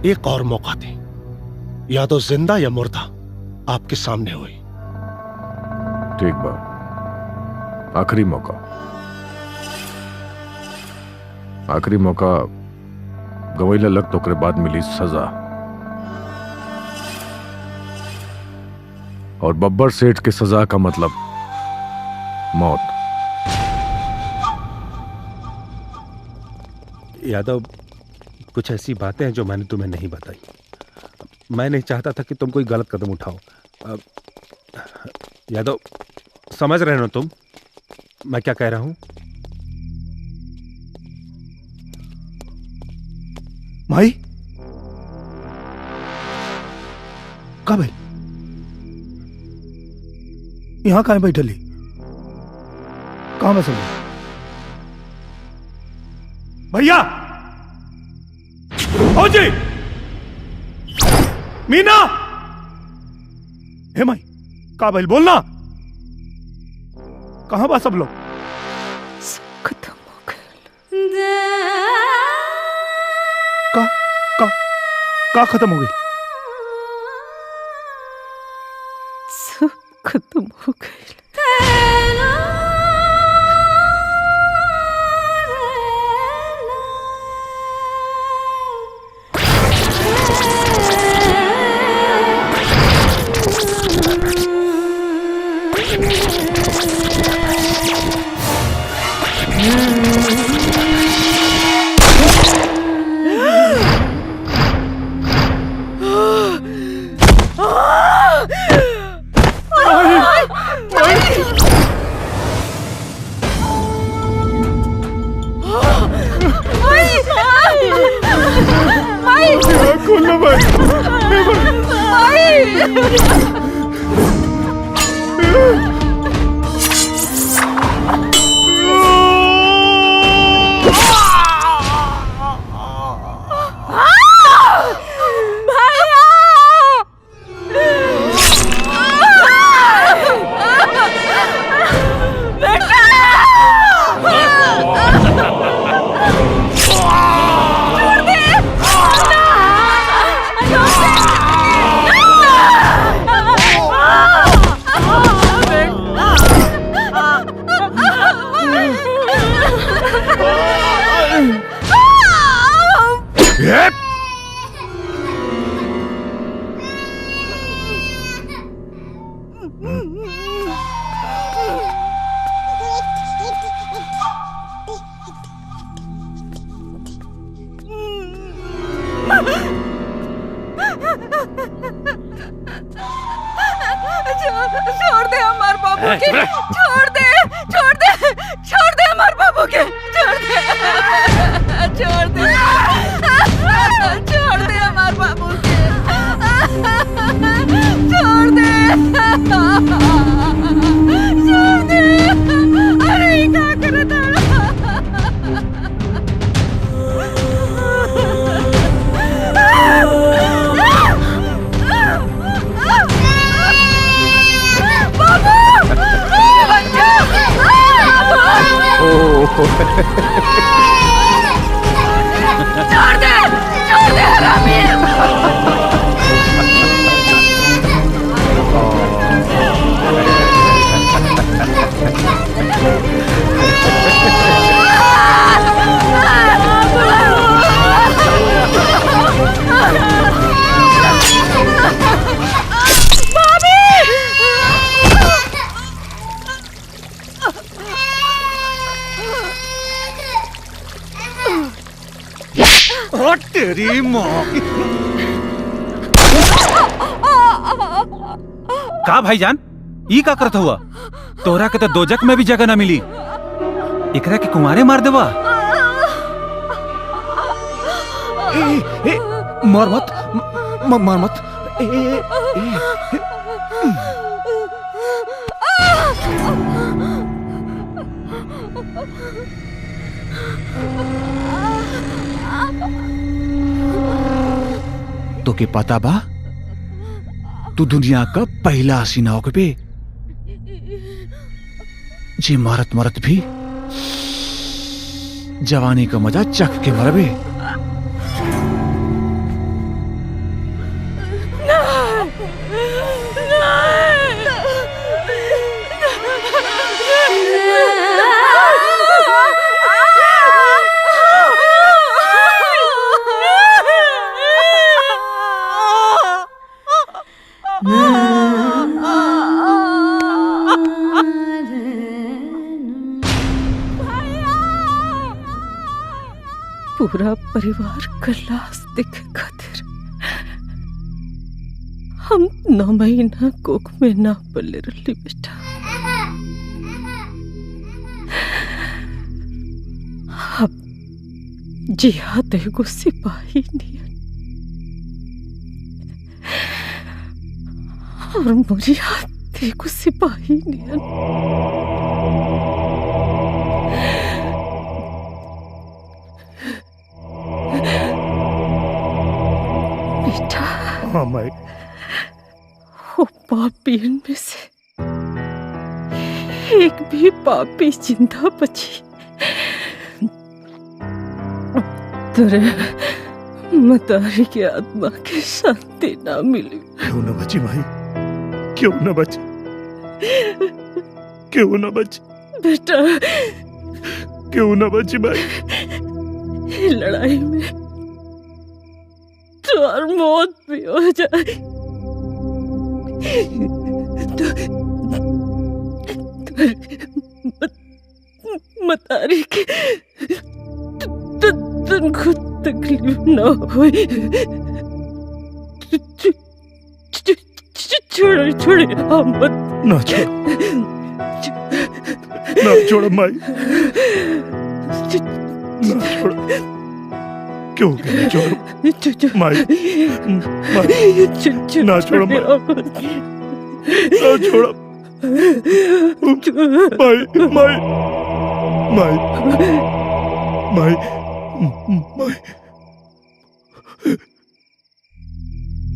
एक और मौका दे, या तो जिंदा या मुर्दा आपके सामने हुई। ठीक बा, आखिरी मौका गवैला लग तो बाद मिली सजा। और बब्बर सेठ के सजा का मतलब मौत। यादव, कुछ ऐसी बातें हैं जो मैंने तुम्हें नहीं बताई। मैं नहीं चाहता था कि तुम कोई गलत कदम उठाओ। यादव, समझ रहे हो तुम मैं क्या कह रहा हूं? भाई कब है? यहां कहां बैठली? कहां बस भैया? जी मीना, हे माई का भाई बोलना, कहां बा सब लोग? खत्म हो गए। का खत्म हो गई? सब खत्म हो गए। के छोड़ दे छोड़ दे छोड़ दे हमारे बाबू के छोड़ दे छोड़ दे छोड़ दे हमारे बाबू के छोड़ दे छोड़ दे। अरे क्या करे छोड़ दे हरामी। तेरी माँ का भाईजान ई का करत हुआ? तोरा के तो दोजक में भी जगह ना मिली, एकरा के कुमारे मार देवा। मार मत मार मत। तो के पता बा तू दुनिया का पहला हसीना हो बे जी मरत मरत भी जवानी का मजा चख के मरबे। पूरा परिवार का लाश देखे खातिर हम 9 महीना कोख में ना पले रही बेटा। अब जिहाद एगो सिपाही नियन और मुरियाद एगो सिपाही नियन। बेटा हाँ माई। वो पापियन में से एक भी पापी जिंदा बची तेरे मतारी की आत्मा की शांति ना मिली। क्यों न बची माई, क्यों न बची, क्यों न बची बेटा, क्यों न बची माई। लड़ाई में तो और मौत भी हो जाए मतारी के तुमको तकलीफ ना हो। छोड़ो छोड़ो मत ना छोड़ ना छोड़ो माई, ना छोड़ो। क्यों ना छोड़ो माई, माई ना छोड़ो माई, ना छोड़ो माई, माई माई माई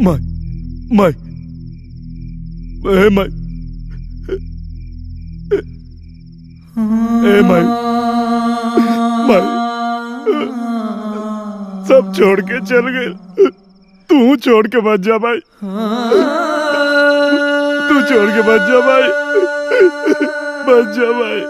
माई माई माई माई माई सब छोड़ के चल गए, तू छोड़ के मत जा भाई, तू छोड़ के मत जा भाई, मत जा भाई।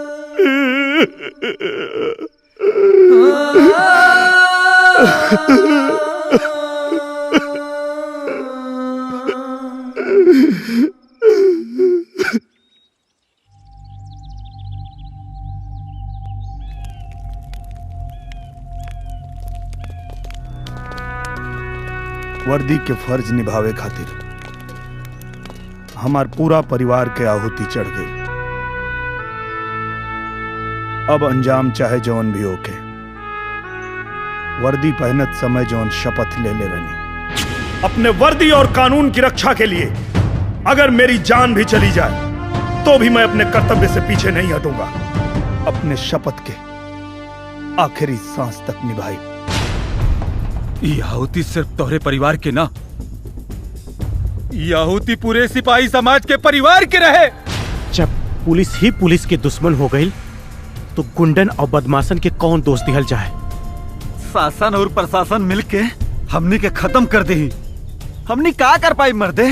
वर्दी के फर्ज निभावे खातिर हमार पूरा परिवार के आहुति चढ़ गई। अब अंजाम चाहे जौन भी होके, वर्दी पहनत समय जौन शपथ ले रनी, अपने वर्दी और कानून की रक्षा के लिए अगर मेरी जान भी चली जाए तो भी मैं अपने कर्तव्य से पीछे नहीं हटूंगा। अपने शपथ के आखिरी सांस तक निभाई। ये आहुति सिर्फ तोहरे परिवार के ना, ये आहुति पूरे सिपाही समाज के परिवार के रहे। जब पुलिस ही पुलिस के दुश्मन हो गई तो गुंडन और बदमाशन के कौन दोस्त दिहल जाए। शासन और प्रशासन मिलके हमनी के खत्म कर दे। हमनी का कर पाई मर्दे?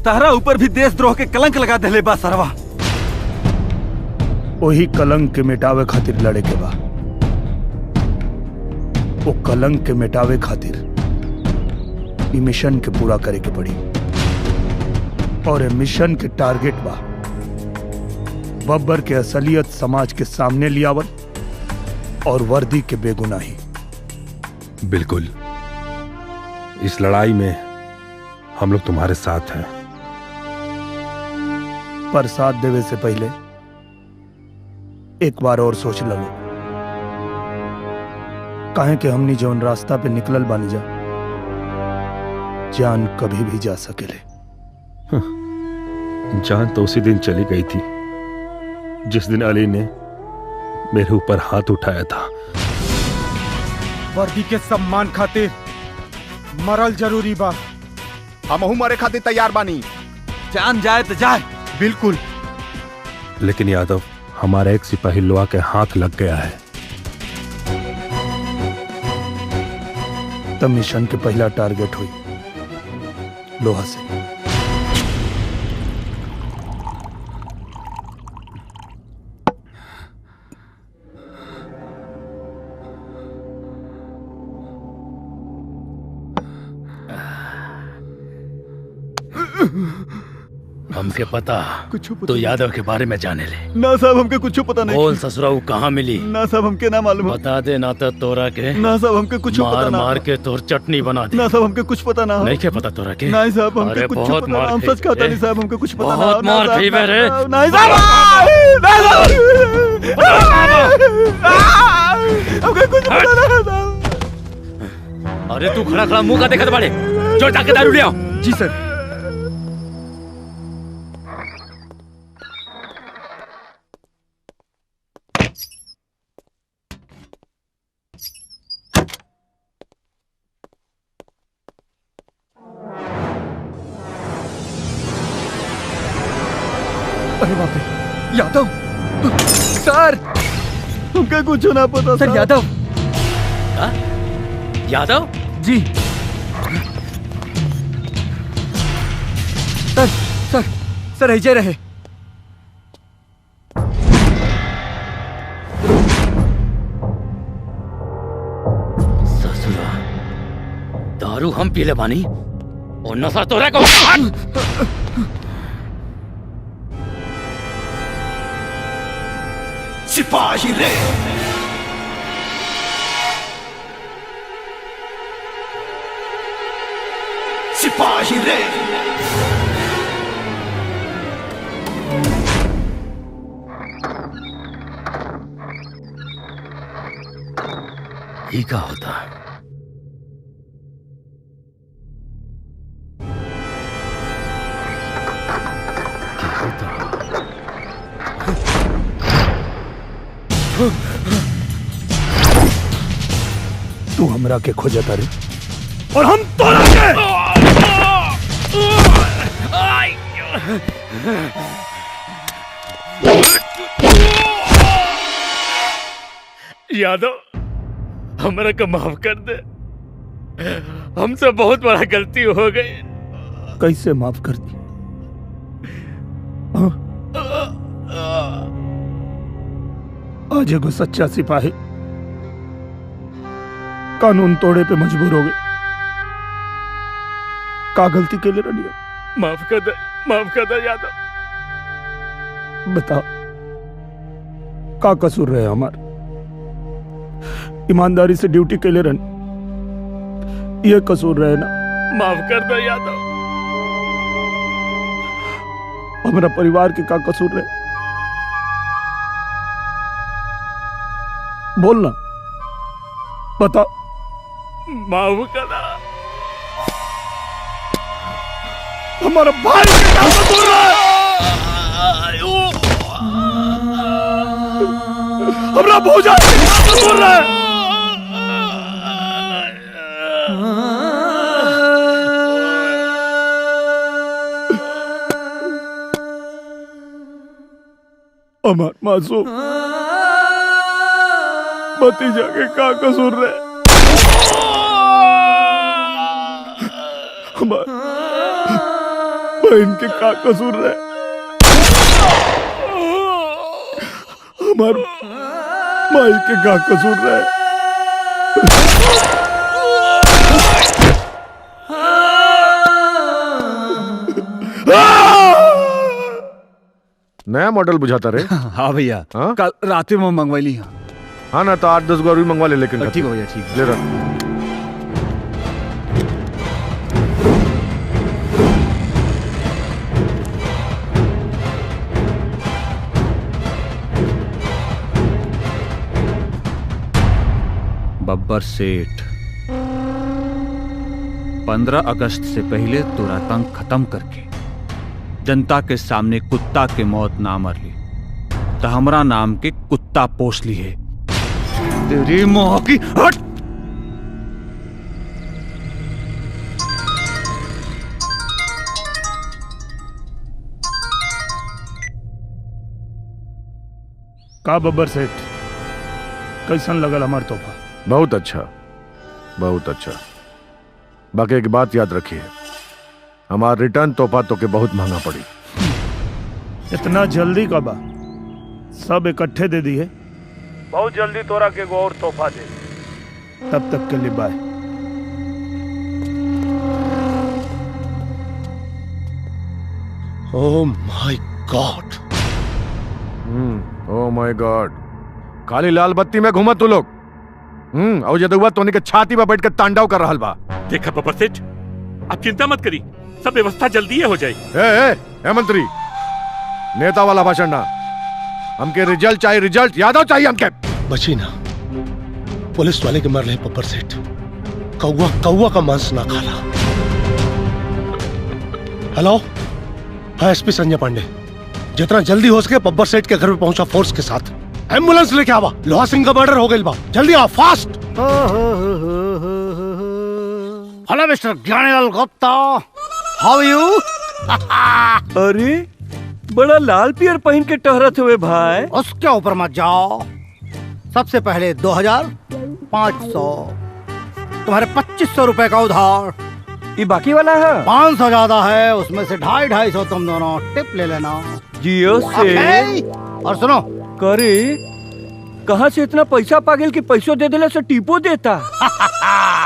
तारा ऊपर भी देशद्रोह के कलंक लगा देले बा सरवा। वही कलंक के मिटावे खातिर लड़े के बा। वो कलंक के मिटावे खातिर ई मिशन के पूरा करे के पड़ी। और मिशन के टारगेट बा बब्बर के असलियत समाज के सामने लियावल और वर्दी के बेगुनाही। बिल्कुल, इस लड़ाई में हम लोग तुम्हारे साथ हैं। पर साथ देवे से पहले एक बार और सोच लो, काहे कि हमनी जौन रास्ता पे निकलल बानी जा, जान कभी भी जा सकेले। जान तो उसी दिन चली गई थी जिस दिन अली ने मेरे ऊपर हाथ उठाया था। वर्दी के सम्मान खातिर मरल जरूरी बा। हमहू मरे खातिर तैयार बानी। जान जाए तो जाए। बिल्कुल, लेकिन यादव, हमारा एक सिपाही लोहा के हाथ लग गया है। तब मिशन के पहला टारगेट हुई लोहा से। हमके पता तो यादव के बारे में जाने ले। ना साहब, हमके कुछ पता नहीं। बोल ससुराऊ कहाँ मिली? ना साहब, हमके ना मालूम। बता दे ना तो तोरा के। ना साहब, हमके कुछ पता ना। मार के तोर चटनी बना दे। ना साहब, हमके कुछ पता ना। नहीं क्या पता तोरा के? नहीं साहब, हमके कुछ बहुत पता ना। हम सच कहता नहीं साहब, हमके कुछ पता ना। बहुत मार खई बे रे। नहीं साहब, हमके कुछ पता ना। अरे तू खड़ा खड़ा मुंह का देखत बाड़े, जो जाके दारू ले आओ। जी सर। अरे बाप रे, यादव सर, हमका कुछ ना पता सर। यादव। यादव जी सर। सर सर ऐसे रहे। ससुरा, दारू हम पीले बानी और नशा तोरा को। सिपाही रे, सिपाही रे, ये क्या होता? तू हमरा के खोजता रे और हम तोरा के। यादव, हमरा को माफ कर दे। हमसे बहुत बड़ा गलती हो गई। कैसे माफ कर दी? आज एगो सच्चा सिपाही कानून तोड़े पे मजबूर हो गए। का गलती के लिए रनिया? माफ कर दे यादव। बताओ का कसूर रहे हमार? ईमानदारी से ड्यूटी के लिए रन, ये कसूर रहे ना? माफ कर दे यादव। हमारा परिवार के का कसूर रहे? बोल ना, बता। माफ करा। हमारा भाई के नाम पे बोल रहा है। हमारा भौजा के नाम पे बोल रहा है। हमार मासूम भतीजा के का कसूर रहे? हमार बहन के का कसूर रहे? हमार माई के का कसूर रहे? नया मॉडल बुझाता रे। हाँ भैया, कल रात में मंगवाई। हाँ ना, तो 8-10 गो मंगवा ले। लेकिन ठीक है भैया, ठीक ले रहा। बब्बर सेठ, 15 अगस्त से पहले तोरा तंग खत्म करके जनता के सामने कुत्ता के मौत ना मर ली तो हमरा नाम के कुत्ता पोस ली है। तेरी मोह की हट। का बब्बर सेठ, कैसन लगल हमार तोहफा? बहुत अच्छा, बहुत अच्छा। बाकी एक बात याद रखिए, हमार रिटर्न तोहफा तो के बहुत महंगा पड़ी। इतना जल्दी कबा? सब इकट्ठे दे दिए। बहुत जल्दी तोरा के एगो और तोहफा दे। तब तक के लिए by. Oh my God. Oh my God. खाली लाल बत्ती में घूमा तू लोग। और जदुआ तोने के छाती पर बैठ के तांडव कर रहा बा। देखा बब्बर सेठ, आप चिंता मत करी, सब व्यवस्था जल्दी हो जाए। ए मंत्री, नेता वाला भाषण ना, हमके रिजल्ट चाहिए, रिजल्ट। यादव चाहिए हमके। बची ना, पुलिस वाले के मर रहे बब्बर सेठ। कौवा कौवा का मांस ना खाला। हेलो, हाँ एसपी संजय पांडे, जितना जल्दी हो सके बब्बर सेठ के घर पे पहुंचा फोर्स के साथ। एम्बुलेंस लेके आवा, लोहा सिंह का मर्डर हो गई बा। जल्दी आओ, fast. Hello mister Gyanilal Gupta, how you? अरे बड़ा लाल पियर पहन के टहरत हुए भाई। उसके ऊपर मत जाओ। सबसे पहले 2500, तुम्हारे 2500 रुपए का उधार। ये बाकी वाला है? 500 ज्यादा है, उसमें से 250 तुम दोनों टिप ले लेना। जियो से। और सुनो, करे कहाँ से इतना पैसा पागल की पैसों दे देले से टीपो देता।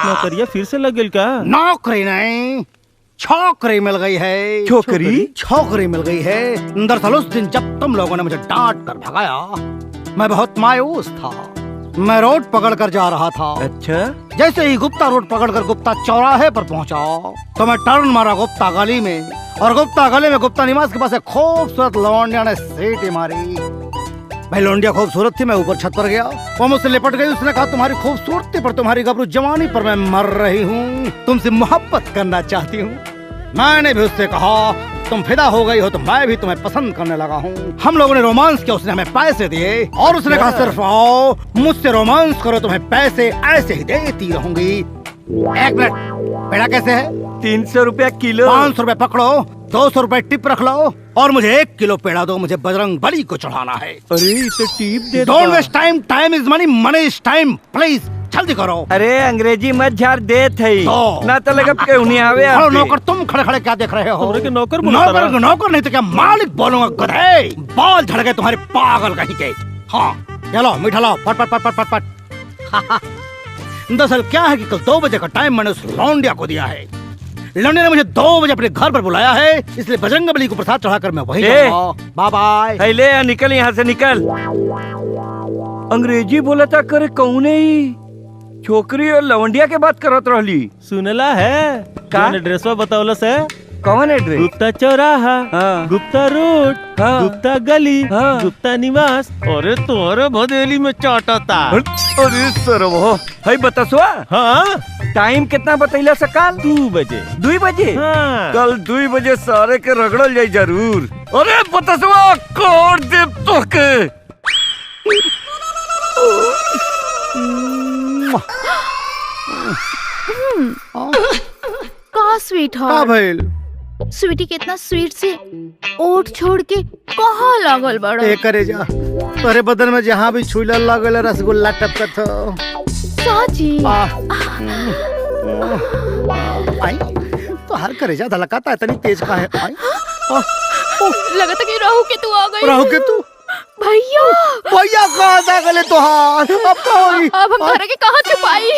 नौकरिया फिर से लग गई का? नौकरी नहीं, छोकरी मिल गई है। छोकरी? छोकरी मिल गई है। दरअसल उस दिन जब तुम लोगों ने मुझे डांट कर भगाया, मैं बहुत मायूस था। मैं रोड पकड़ कर जा रहा था। अच्छा? जैसे ही गुप्ता रोड पकड़ कर गुप्ता चौराहे पर पहुंचा तो मैं टर्न मारा गुप्ता गली में, और गुप्ता गली में गुप्ता निवास के पास एक खूबसूरत लौंडिया ने सीटी मारी। भाई लौंडिया खूबसूरत थी, मैं ऊपर छत पर गया, वो मुझसे लिपट गई। उसने कहा तुम्हारी खूबसूरती पर, तुम्हारी गबरू जवानी पर मैं मर रही हूँ, तुमसे मोहब्बत करना चाहती हूँ। मैंने भी उससे कहा तुम फिदा हो गई हो तो मैं भी तुम्हें पसंद करने लगा हूँ। हम लोगों ने रोमांस किया, उसने हमें पैसे दिए और उसने कहा सिर्फ आओ मुझसे रोमांस करो, तुम्हें पैसे ऐसे ही देती रहूंगी। एक मिनट, पेड़ा कैसे है? 300 रुपया किलो। 500 रुपए पकड़ो, 200 रुपए टिप रख लो, और मुझे 1 किलो पेड़ा दो, मुझे बजरंग बली को चढ़ाना है। अरे तो टिप दे। Don't waste time, time is money, money is time, please जल्दी करो। अरे अंग्रेजी मत झाड़ दे थई, ना तो लगा के उन्हीं आवे। नौकर तुम खड़े खड़े क्या देख रहे हो? नौकर नौकर नहीं तो क्या मालिक बोलूंगा। गधे, बाल झड़ गए तुम्हारे पागल कहीं के। हाँ चलो मीठा लाओ, पट पट पट पट पट। दरअसल क्या है कि कल 2 बजे का टाइम मैंने उस लौंडिया को दिया है। लौंडिया ने मुझे 2 बजे अपने घर पर बुलाया है, इसलिए बजरंग बली को प्रसाद चढ़ाकर मैं वहीं जाऊंगा। Bye bye. ले निकल यहाँ से, निकल। अंग्रेजी बोला था करे कौने ही छोकरी और लवंडिया के बात करत रहली। सुनला है का ड्रेसवा बतावलस है? कौन एड्रेस? गुप्ता चौराहा, गुप्ता रोड, गुप्ता गली, गुप्ता निवास। अरे तोरे भदेली में चाटता। अरे सरवो है बतसवा। हाँ टाइम कितना बतैला सकाल? 2 बजे। 2 बजे? हाँ। कल 2 बजे सारे के रगड़ल जाई जरूर। अरे बतसवा कोड दे तो के। का स्वीट का हार्ट। भइल? स्वीटी कितना स्वीट से ओट छोड़ के कहाँ लागल बड़ा। ए करे जा तोरे बदन में जहाँ भी छुईला लागल रसगुल्ला टपकत हो। साची। आई तो हर करे जा धलकाता इतनी तेज का है। आई लगा था कि राहु के तू आ गई। राहु के तू? भैया भैया कहाँ जा गले तोहार? अब का होई? अब हम तारा के कहाँ छुपाई?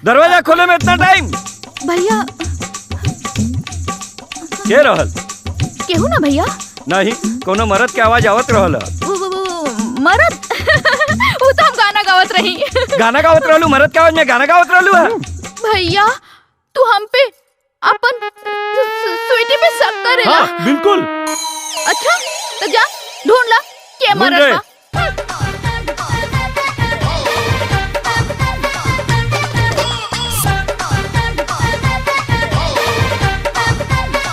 दरवाजा खोले में इतना टाइम? भैया के रहल? केहू ना भैया। नहीं कोनो मर्द के आवाज आवत रहल। मरद वो तो हम गाना गावत रही। गाना गावत रहलू? मर्द के आवाज में गाना गावत रहलू है? भैया तू हम पे अपन स्वीटी पे शक करे ना? हाँ, बिल्कुल। अच्छा तो जा ढूंढ ला के मरद बा।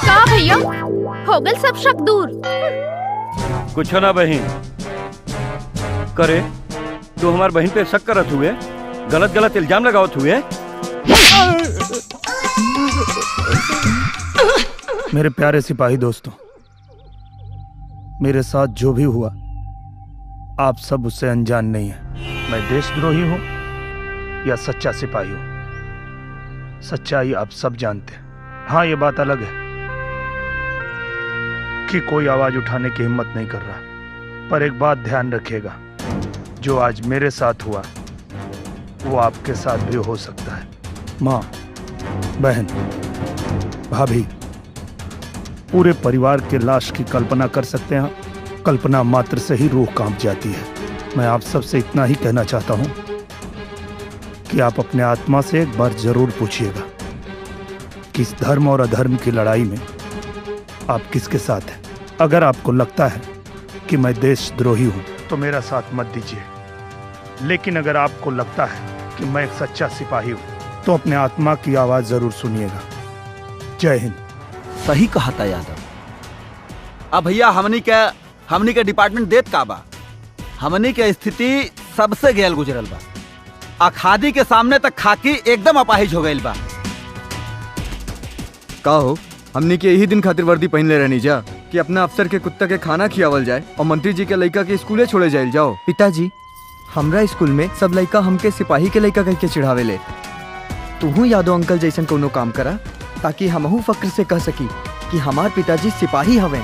का भैया हो गल सब शक दूर? कुछ ना बहन करे तू हमार बहन पे शक करत हुए, गलत गलत इल्जाम लगावत हुए। मेरे प्यारे सिपाही दोस्तों, मेरे साथ जो भी हुआ आप सब उससे अनजान नहीं है। मैं देशद्रोही हूं या सच्चा सिपाही हूं, सच्चाई आप सब जानते हैं। हाँ ये बात अलग है कि कोई आवाज उठाने की हिम्मत नहीं कर रहा, पर एक बात ध्यान रखिएगा, जो आज मेरे साथ हुआ वो आपके साथ भी हो सकता है। माँ, बहन, भाभी, पूरे परिवार के लाश की कल्पना कर सकते हैं। कल्पना मात्र से ही रूह कांप जाती है। मैं आप सबसे इतना ही कहना चाहता हूं कि आप अपने आत्मा से एक बार जरूर पूछिएगा कि इस धर्म और अधर्म की लड़ाई में आप किसके साथ हैं। अगर आपको लगता है कि मैं देशद्रोही हूं तो मेरा साथ मत दीजिए, लेकिन अगर आपको लगता है कि मैं एक सच्चा सिपाही हूं तो अपने आत्मा की आवाज जरूर सुनिएगा। जय हिंद। सही कहा था यादव। अब भैया हमनी के डिपार्टमेंट देत का बा, हमनी के स्थिति सबसे गैल गुजरल बा। अखादी के सामने तक खाकी एकदम अपाहिज हो गइल बा। का हो हमनी के यही दिन खातिर वर्दी पहन ले रहनी जा कि अपना अफसर के कुत्ता के खाना खियावल जाए और मंत्री जी के लड़का के स्कूले छोड़े जाए जाओ। पिताजी, हमरा स्कूल में सब लड़का हमके सिपाही के लड़का कह के चिढ़ावे ले। तू यादव अंकल जैसन कोनो काम करा ताकि हमहू फक्र से कह सकी कि हमार पिताजी सिपाही हवे।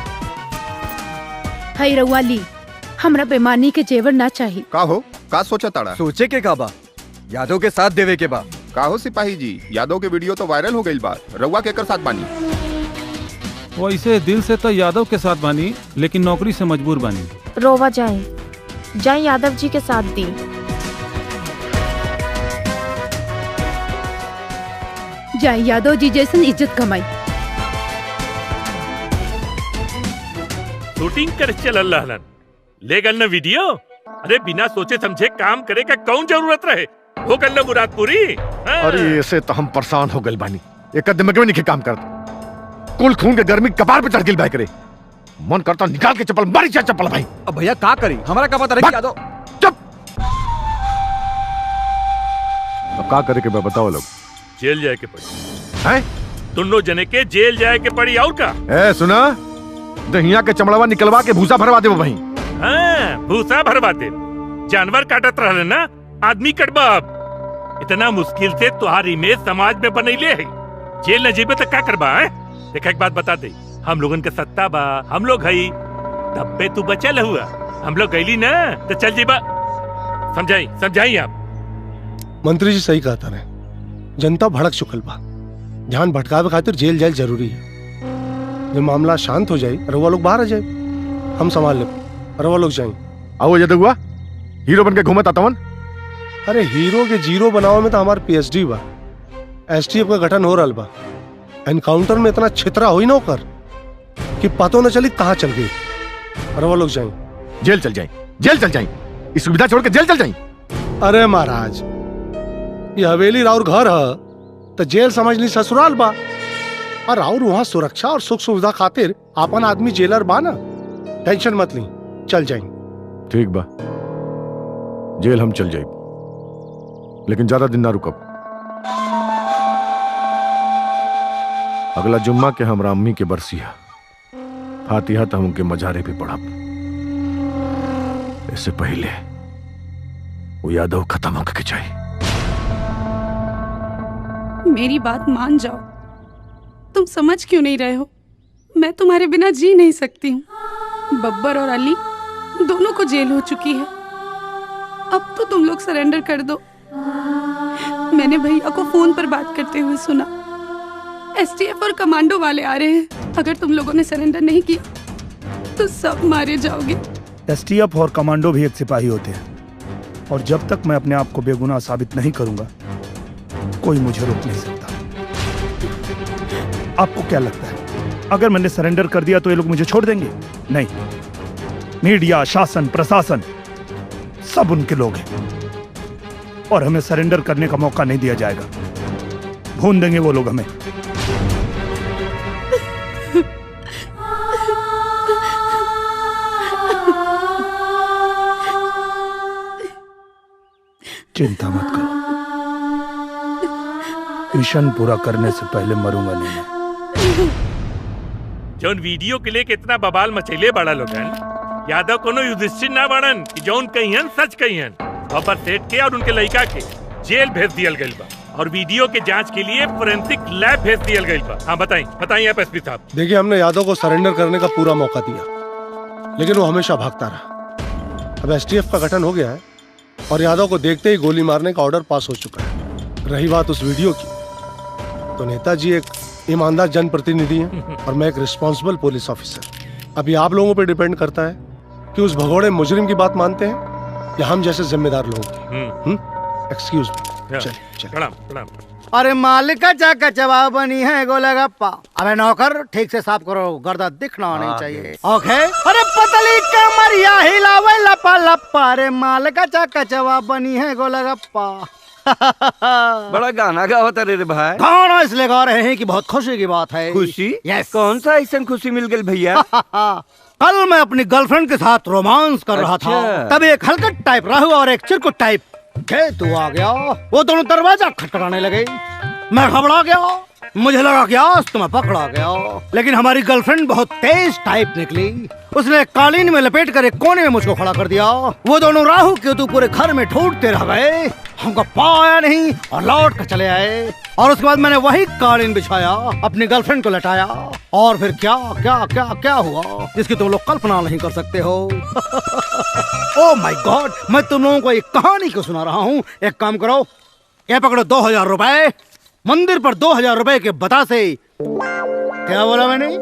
हई रउआ ली, हमरा बेमानी के जेवर ना चाहिए। का हो का सोचा ताड़ा? सोचे के का बा, यादव के साथ देवे के बा। का हो सिपाही जी, यादव के वीडियो तो वायरल हो गई बा, रउआ के कर साथ बानी? वैसे दिल से तो यादव के साथ बानी, लेकिन नौकरी से मजबूर बानी। रोवा जाए यादव जी के साथ दी। जाए यादव जी जैसन इज्जत कमाई। शूटिंग कर चल अल्लाह ले गल न वीडियो। अरे बिना सोचे समझे काम करे का कौन जरूरत रहे, हो गल न मुराद पूरी। अरे ऐसे तो हम परेशान हो गए बानी, एक दिमाग में नहीं काम करते। कुल खून के गर्मी कपार पे चढ़ गिल भाई करे, मन करता निकाल के चप्पल मारी जा चप्पल भाई। अब भैया का करी, हमारा का पता रही यादव। चुप। अब का करे के मैं बताओ लोग। जेल जाए के पड़ी हैं? दोनों जने के जेल जाए के पड़ी और का? ए सुना, दहिया के चमड़वा निकलवा के भूसा भरवा दे वहीं। हाँ, भूसा भरवा दे। जानवर काटत रहले ना, आदमी कटबा। अब इतना मुश्किल से तुहार इमेज समाज में बनैले है, जेल न जेबे तो क्या करबा है? देखा एक बात बता दे, हम लोगन के सत्ता बा, हम लोग हई, तब पे तू बचल हुआ, हम लोग गईली ना तो चल जेबा। समझाई आप। मंत्री जी सही कहता रहे, जनता भड़क चुकल बा। ध्यान भटकावे खातिर जेल जाए जरूरी है। जब मामला शांत हो जाए रउआ लोग बाहर आ जाए, हम संभाल ले। रउआ लोग जाए। आओ ये हुआ हीरो बन के घूमत आता हूं। अरे हीरो के जीरो बनावे में तो हमार पीएचडी बा। एसटीएफ का गठन हो रहा बा। एनकाउंटर में इतना छितरा हुई ना होकर कि पतो न चली कहाँ चल गई। रउआ लोग जाए। जेल चल जाए, जेल चल जाए, इस सुविधा छोड़ के जेल चल जाए। अरे महाराज, ये हवेली राउर घर है तो जेल समझ ली ससुराल बा। और राउर वहां सुरक्षा और सुख सुविधा खातिर आपन आदमी जेलर बा ना। टेंशन मत ली, चल जाए। ठीक बा, जेल हम चल जाए, लेकिन ज्यादा दिन ना रुकब। अगला जुम्मा के हमरा अम्मी के बरसिया फातिहा तो उनके मजारे पे पढ़ब। इससे पहले वो यादव खत्म होके चाहिए। मेरी बात मान जाओ। तुम समझ क्यों नहीं रहे हो? मैं तुम्हारे बिना जी नहीं सकती हूँ। बब्बर और अली दोनों को जेल हो चुकी है। अब तो तुम लोग सरेंडर कर दो। मैंने भैया को फोन पर बात करते हुए सुना, एसटीएफ और कमांडो वाले आ रहे हैं। अगर तुम लोगों ने सरेंडर नहीं किया तो सब मारे जाओगे। एसटीएफ और कमांडो भी एक सिपाही होते हैं, और जब तक मैं अपने आप को बेगुनाह साबित नहीं करूंगा कोई मुझे रोक नहीं सकता। आपको क्या लगता है अगर मैंने सरेंडर कर दिया तो ये लोग मुझे छोड़ देंगे? नहीं, मीडिया, शासन, प्रशासन सब उनके लोग हैं, और हमें सरेंडर करने का मौका नहीं दिया जाएगा। भून देंगे वो लोग हमें। चिंता मत करो, मिशन पूरा करने से पहले मरूंगा नहीं मैं। जौन वीडियो के लिए कितना बवाल मचैले बड़ा लोगन, यादव कोनो युधिष्ठिर ना बड़न कि जौन कहियन सच कहियन। बब्बर सेठ के और उनके लड़का के जेल भेज दियल गइल बा, और वीडियो के जांच के लिए फोरेंसिक लैब भेज दियल गइल बा। हाँ बताइए आप एसपी साहब। देखिए, हमने यादव को सरेंडर करने का पूरा मौका दिया, लेकिन वो हमेशा भागता रहा। अब एसटीएफ का गठन हो गया है और यादव को देखते ही गोली मारने का ऑर्डर पास हो चुका है। रही बात उस वीडियो की, तो नेताजी एक ईमानदार जनप्रतिनिधि हैं और मैं एक रिस्पॉन्सिबल पुलिस ऑफिसर। अभी आप लोगों पे डिपेंड करता है कि उस भगोड़े मुजरिम की बात मानते हैं या हम जैसे जिम्मेदार लोगों की। एक्सक्यूज मी, चल। प्रणाम। अरे मालिक का चाका जवाब बनी है गोलगप्पा। अबे नौकर, ठीक से साफ करो, गर्दा दिखना नहीं चाहिए। ओके। अरे पतली कमरिया हिलावे लपा लपा। अरे मालिक का चाका जवाब बनी है गोलगप्पा। बड़ा गाना गावत रे भाई। गाना इसलिए गा रहे हैं कि बहुत खुशी की बात है। खुशी? यस। कौन सा ऐसा खुशी मिल गई भैया? कल मैं अपनी गर्लफ्रेंड के साथ रोमांस कर रहा था, तब एक हलकट टाइप राहु और एक चिरकुट टाइप केतु आ गया। वो दोनों दरवाजा खटखटाने लगे। मैं घबरा गया, मुझे लगा कि आज तुम्हें पकड़ा गया। लेकिन हमारी गर्लफ्रेंड बहुत तेज टाइप निकली। उसने कालीन में लपेट कर एक कोने में मुझको खड़ा कर दिया। वो दोनों राहु केतु पूरे घर में ढूंढते रह गए, हमको पाया नहीं और लौट कर चले आए। और उसके बाद मैंने वही कालीन बिछाया, अपनी गर्लफ्रेंड को लटाया, और फिर क्या क्या क्या क्या हुआ जिसकी तुम लोग कल्पना नहीं कर सकते हो। ओह माय गॉड, मैं तुम लोगों को एक कहानी को सुना रहा हूँ। एक काम करो, ये पकड़ो 2000 रुपए। मंदिर पर 2000 रुपए के बतासे, क्या बोला मैंने?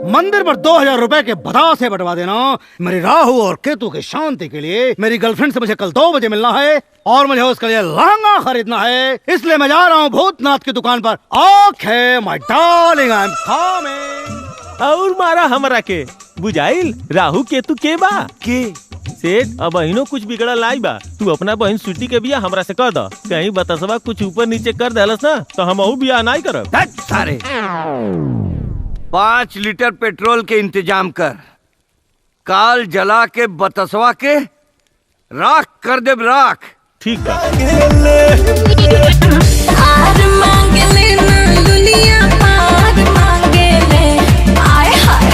मंदिर पर 2000 रुपए के बतासे बंटवा देना। मेरी राहु और केतु की शांति के लिए। मेरी गर्लफ्रेंड से मुझे कल 2 बजे मिलना है और मुझे उसके लिए लहंगा खरीदना है, इसलिए मैं जा रहा हूँ भूतनाथ की दुकान पर। ओके माय डार्लिंग, आई एम कमिंग। और मारा हमरा के बुझाइल राहु केतु के बा के सेठ। अब अहिनो कुछ बिगड़ा लाई बा। तू अपना बहन स्वीटी के बिया हमरा से कर द। कहीं बतासवा कुछ ऊपर नीचे कर देलस ना तो हम बिया नहीं करब। सारे 5 लीटर पेट्रोल के इंतजाम कर, काल जला के बतसवा के राख कर दे राख। ठीक बा। आर मांगे ले ना दुनिया पार मांगे ले, आय हाय।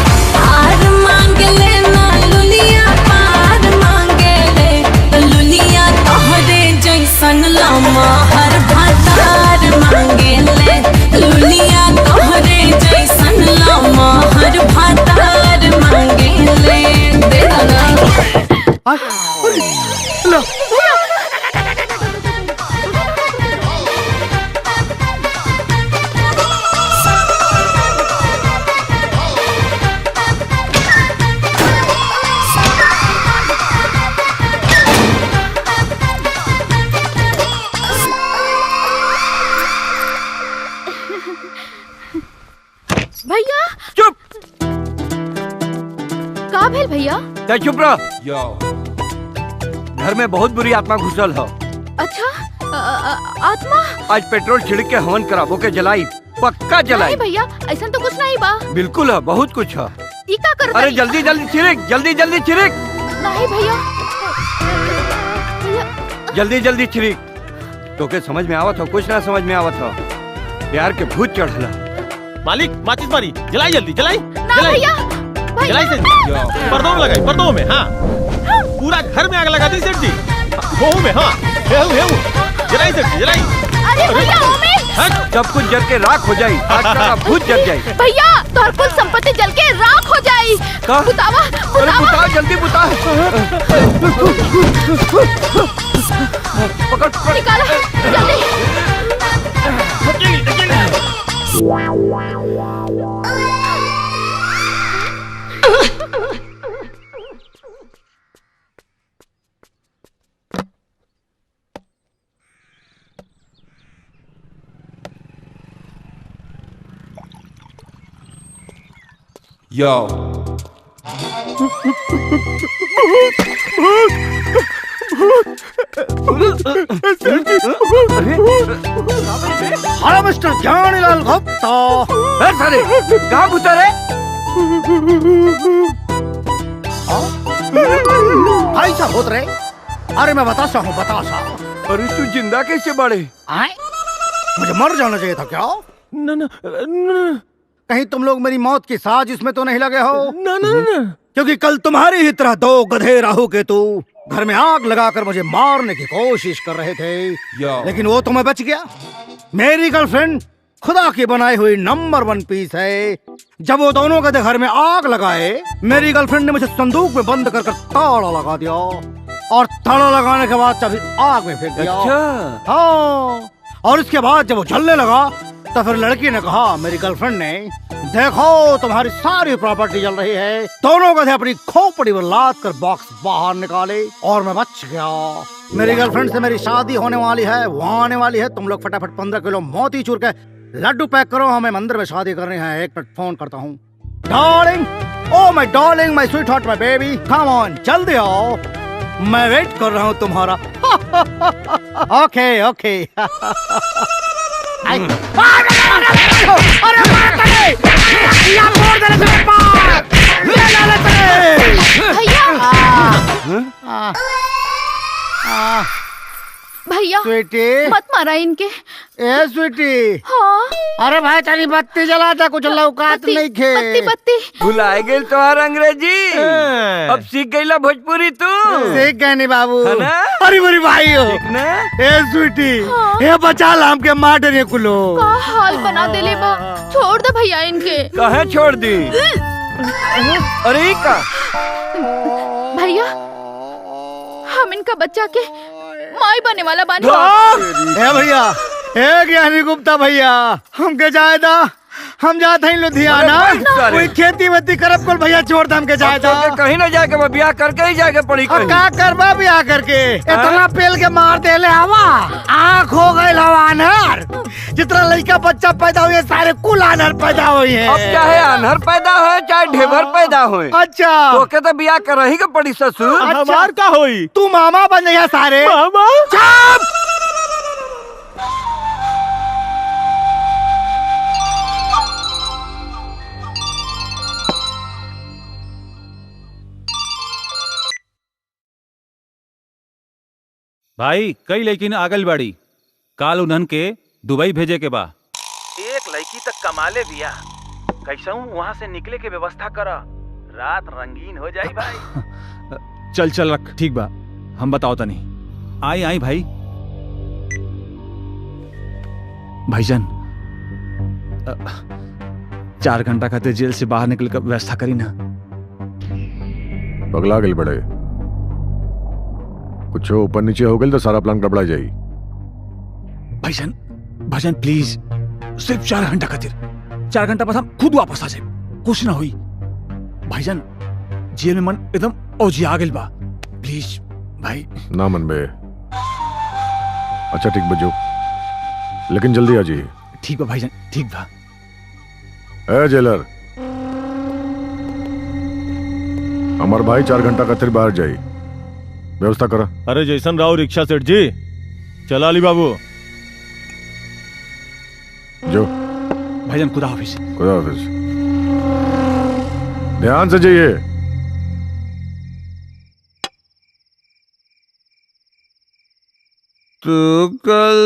आर मांगे ले ना दुनिया पार मांगे ले, दुनिया तोहरे जैसन लामा हर भातार मांगे ले, दुनिया तोहरे जैसन लामा हर भातार मांगे ले। दे ना तय चुप रह। घर में बहुत बुरी आत्मा घुसल है। अच्छा आत्मा? आज पेट्रोल छिड़क के हवन कराबो के जलाई, पक्का जलाई। नहीं भैया, ऐसा तो कुछ नहीं बा। बिल्कुल है, बहुत कुछ है। ई का कर? अरे जल्दी जल्दी छिड़क, जल्दी जल्दी छिड़क। नहीं भैया, जल्दी जल्दी छिड़क। तो के समझ में आवत हो? कुछ ना समझ में आवत हो। प्यार के भूत चढ़ला। मालिक माचिस मारी, जलाई जल्दी, जलाई ना भैया, जलाई से पर्दों में लगाई, पर्दों में। हाँ पूरा घर में आग लगा दी सेठ जी। वो में हाँ जलाई सेठ जी, जलाई। अरे भैया ओमे, जब कुछ जल के राख हो जाई, आज सारा भूत जल जाई। भैया तोहर कुल संपत्ति जल के राख हो जाई। बुतावा अरे बुता, जल्दी बुता। पकड़ निकालो जल्दी। Yo. अरे मिस्टर ज्ञानीलाल गुप्ता, सारे कहाँ घुसा रे? ऐसा होत रहे? अरे मैं बतासा हूँ, बतासा। अरे तू जिंदा कैसे बढ़े? आए? मुझे मर जाना चाहिए था क्या? ना कहीं तुम लोग मेरी मौत की साजिश में तो नहीं लगे हो? ना क्योंकि कल तुम्हारी ही तरह दो गधे राहु केतु घर में आग लगाकर मुझे मारने की कोशिश कर रहे थे, लेकिन वो तो मैं बच गया। मेरी गर्लफ्रेंड खुदा की बनाई हुई नंबर 1 पीस है। जब वो दोनों गधे घर में आग लगाए, मेरी गर्लफ्रेंड ने मुझे संदूक में बंद कर ताला लगा दिया और ताला लगाने के बाद चाबी आग में फेंक दिया। अच्छा। हाँ, और इसके बाद जब वो जलने लगा तो फिर लड़की ने कहा, मेरी गर्लफ्रेंड ने, देखो तुम्हारी सारी प्रॉपर्टी जल रही है। दोनों गधे अपनी खोपड़ी में लाद कर बॉक्स बाहर निकाले और मैं बच गया। मेरी गर्लफ्रेंड से मेरी शादी होने वाली है, वो आने वाली है। तुम लोग फटाफट 15 किलो मोती चूर के लड्डू पैक करो, हमें मंदिर में शादी करनी है। 1 मिनट फोन करता हूँ। Darling, oh my darling, my sweet heart, my baby, come on, जल्दी आओ, मैं वेट कर रहा हूँ तुम्हारा। ओके ओके। भैया स्वीटी, मत मारा इनके। ए स्वीटी। हाँ? अरे भाई तेरी बत्ती जला था, कुछ लौकात नहीं खे। बत्ती बत्ती भुलाए गेल तोहार अंग्रेजी। अब सीख गईला भोजपुरी तू। सीख गए नहीं बाबू। है ना? अरे मेरी भाई हो। ठीक ना? ए स्वीटी, ए बचा लाम के मार डरे कुलो। का हाल बना देले बा। छोड़ दे भैया इनके। कहे छोड़ दी? अरे का भैया, हम इनका बच्चा के माई बने वाला बानी। ए भैया, ए ज्ञानी गुप्ता भैया, हमके जायदा, हम जाते हैं लुधियाना, कोई खेती वेती करब कुल भैया, छोड़ दे हमके जायदा। कहीं ना जाके मैं ब्याह करके ही जाके पड़ी। का करबा ब्याह करके? इतना पेल के मार देले हवा, आँख हो गए हवा अनहर। जितना लड़का बच्चा पैदा हुए सारे कुल अनहर पैदा हुए हैं। अब चाहे अनहर पैदा हो चाहे ढेबर पैदा हो। अच्छा, तो के तो ब्याह कर ही के पड़ी ससुर। हमार का होई? तू मामा बन गया सारे। मामा? चुप! भाई कई लेकिन आगल बाड़ी, काल उन्हन के दुबई भेजे के बा। एक लड़की तक कमाले बिया, कैसा वहाँ से निकले के व्यवस्था करा, रात रंगीन हो जाई भाई। चल चल रख, ठीक बा, हम बताओ तनी। आई आई भाई। भाईजान 4 घंटा खातिर जेल से बाहर निकल कर व्यवस्था करी ना। पगला गल बड़े, कुछ ऊपर नीचे हो गए तो सारा प्लान गड़बड़ा जाई। भाईजान, भाईजान प्लीज, सिर्फ 4 घंटा खातिर, 4 घंटा बाद हम खुद वापस आ जाए, कुछ ना हुई। भाईजान जेल में मन एकदम औजी आ गइल बा, प्लीज भाई। ना मन बे। अच्छा ठीक बजो, लेकिन जल्दी आ जाइए। ठीक बा भाईजान, ठीक बा। ए जेलर, हमारे भाई 4 घंटा खातिर बाहर जाई, व्यवस्था करा। अरे जैसन राव रिक्शा सेठ जी, चला ली बाबू। जो भाईजान खुदा हाफिज। खुदा हाफिज। ध्यान से जाइए। तू कल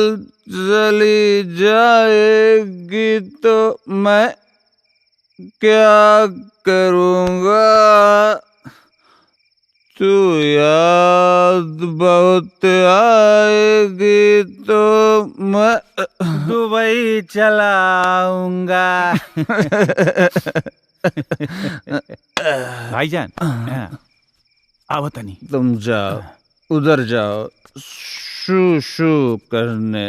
चली जाएगी तो मैं क्या करूँगा? तू याद बहुत आएगी तो मैं दुबई चलाऊंगा। भाईजान आओ तनी। तुम जाओ, उधर जाओ शू शू करने।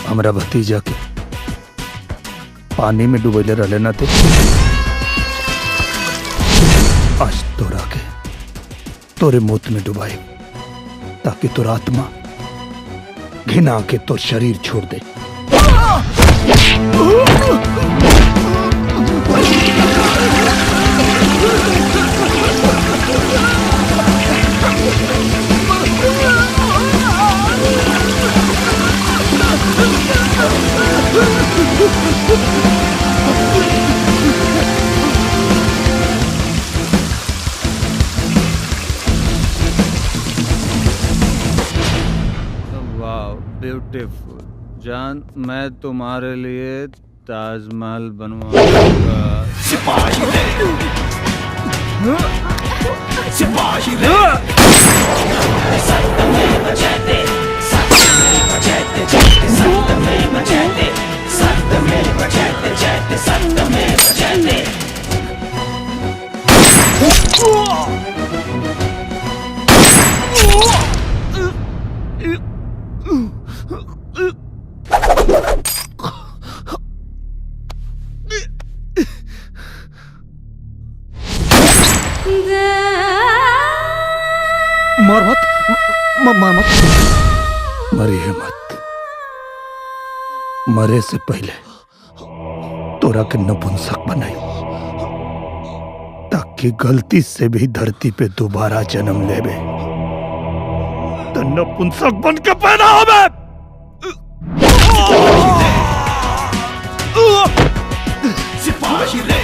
हमरा भतीजा के पानी में डूबेले रहले ना थे। आज तोरा के तोरे मौत में डुबाए ताकि तोर आत्मा घिना के तोर शरीर छोड़ दे। वाह ब्यूटीफुल जान, मैं तुम्हारे लिए ताजमहल बनवाऊंगा। मार मत, मार मत, मरिए मत। मरे से पहले तोरा के नपुंसक बनाई ताकि गलती से भी धरती पे दोबारा जन्म लेबे तो नपुंसक बन के पैदा होबे। सिपाही रे,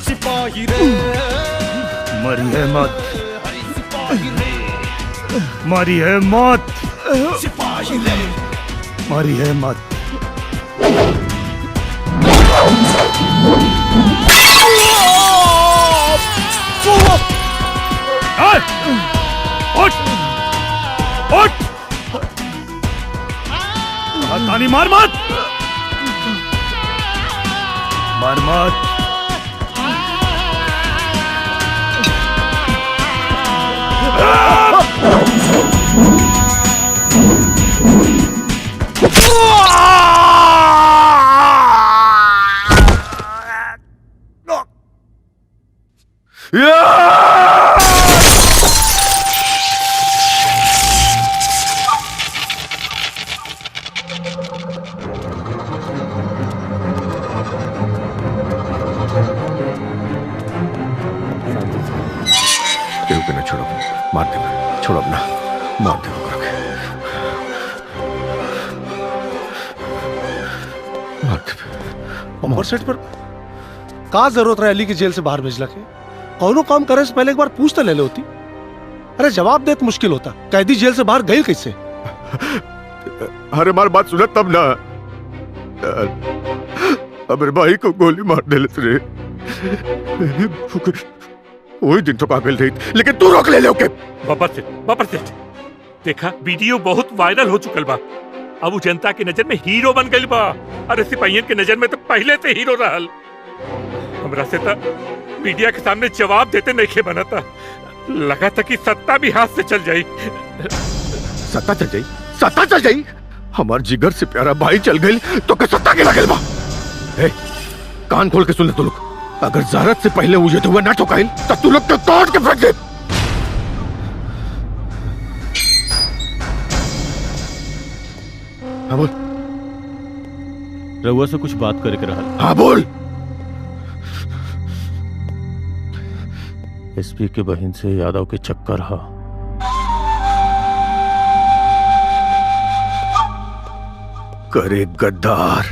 सिपाही रे, मरिए मत, मरिए मत, सिपाही रे, मरिए मत। उठ, उठ, तानी मार मत, मार मत। छोड़ो, मार दे, छोड़ो अपना, मार दे। अंबर सेट पर का जरूरत रहा अली की जेल से बाहर भेजला के? कौनो काम करे से पहले एक बार पूछ तो ले होती। अरे जवाब देत मुश्किल होता, कैदी जेल से बाहर गई कैसे? अरे मार बात सुना तब ना। अबे भाई को गोली मार दे रे। वही दिन तो काबिल रही, लेकिन तू रोक ले के। बाबर सेठ, देखा वीडियो बहुत वायरल हो चुकल बा। अब वो जनता की नजर में हीरो बन गई बा। अरे सिपाहियन के नजर में तो पहले से हीरो रहल। हमरा से तो मीडिया के सामने जवाब देते नहीं खे बना था। लगा था कि सत्ता भी हाथ से चल जाई। सत्ता चल जाई, सत्ता चल जाई। हमार जिगर से प्यारा भाई चल गई तो के सत्ता के लगल बा। ए, कान खोल के सुन ले तू लोग। अगर ज़ारत से पहले मुझे तो ना ठोकाइल तो तू लोग तो तोड़ के फेंक दे। हाँ बोल। रउआ से कुछ बात करे के रहल। हाँ बोल। एसपी के बहन से यादव के चक्कर हा। करे गद्दार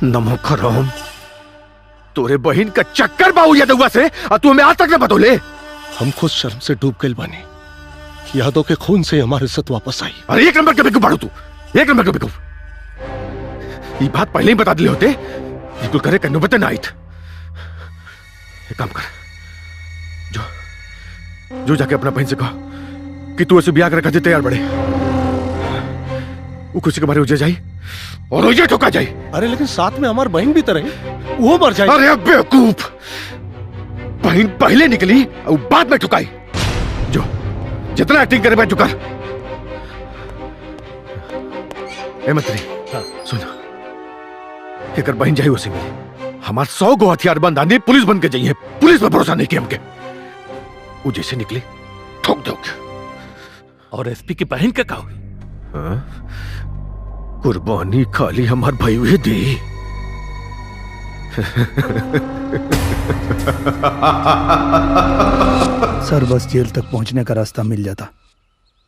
नमक हराम, तोरे बहन का चक्कर बाऊ यादव से और तू हमें आज तक न बतौले। हम खुद शर्म से डूब गए बानी। यादव के खून से हमारी इज्जत वापस आई। अरे एक नंबर के बेवकूफ बाड़ू तू, एक नंबर के बेवकूफ। ये बात पहले ही बता दिले होते बिल्कुल करे कन्नू बता ना आइत। एक काम कर, जो जाके अपना बहन से कहा कि तू ऐसे ब्याह कर खाते तैयार बड़े। वो खुशी के बारे उजे जाई और उजे ठोका जाई। अरे लेकिन साथ में हमारी बहन भी तो रही, वो मर जाए। अरे बेवकूफ, बहन पहले निकली और बाद में ठुकाई। जो जितना एक्टिंग करे मैं ठुकर। ए मंत्री, सुन, एक बहन जाई उसे मिली। हमारे 100 गो हथियार बंद आने पुलिस बन के जाइए। पुलिस पर भरोसा नहीं किया हमके। वो जैसे निकली ठोक दोगे। और एसपी की बहन का क्या हुई? कुर्बानी खाली हमार भाई हुए दी। सर बस जेल तक पहुंचने का रास्ता मिल जाता।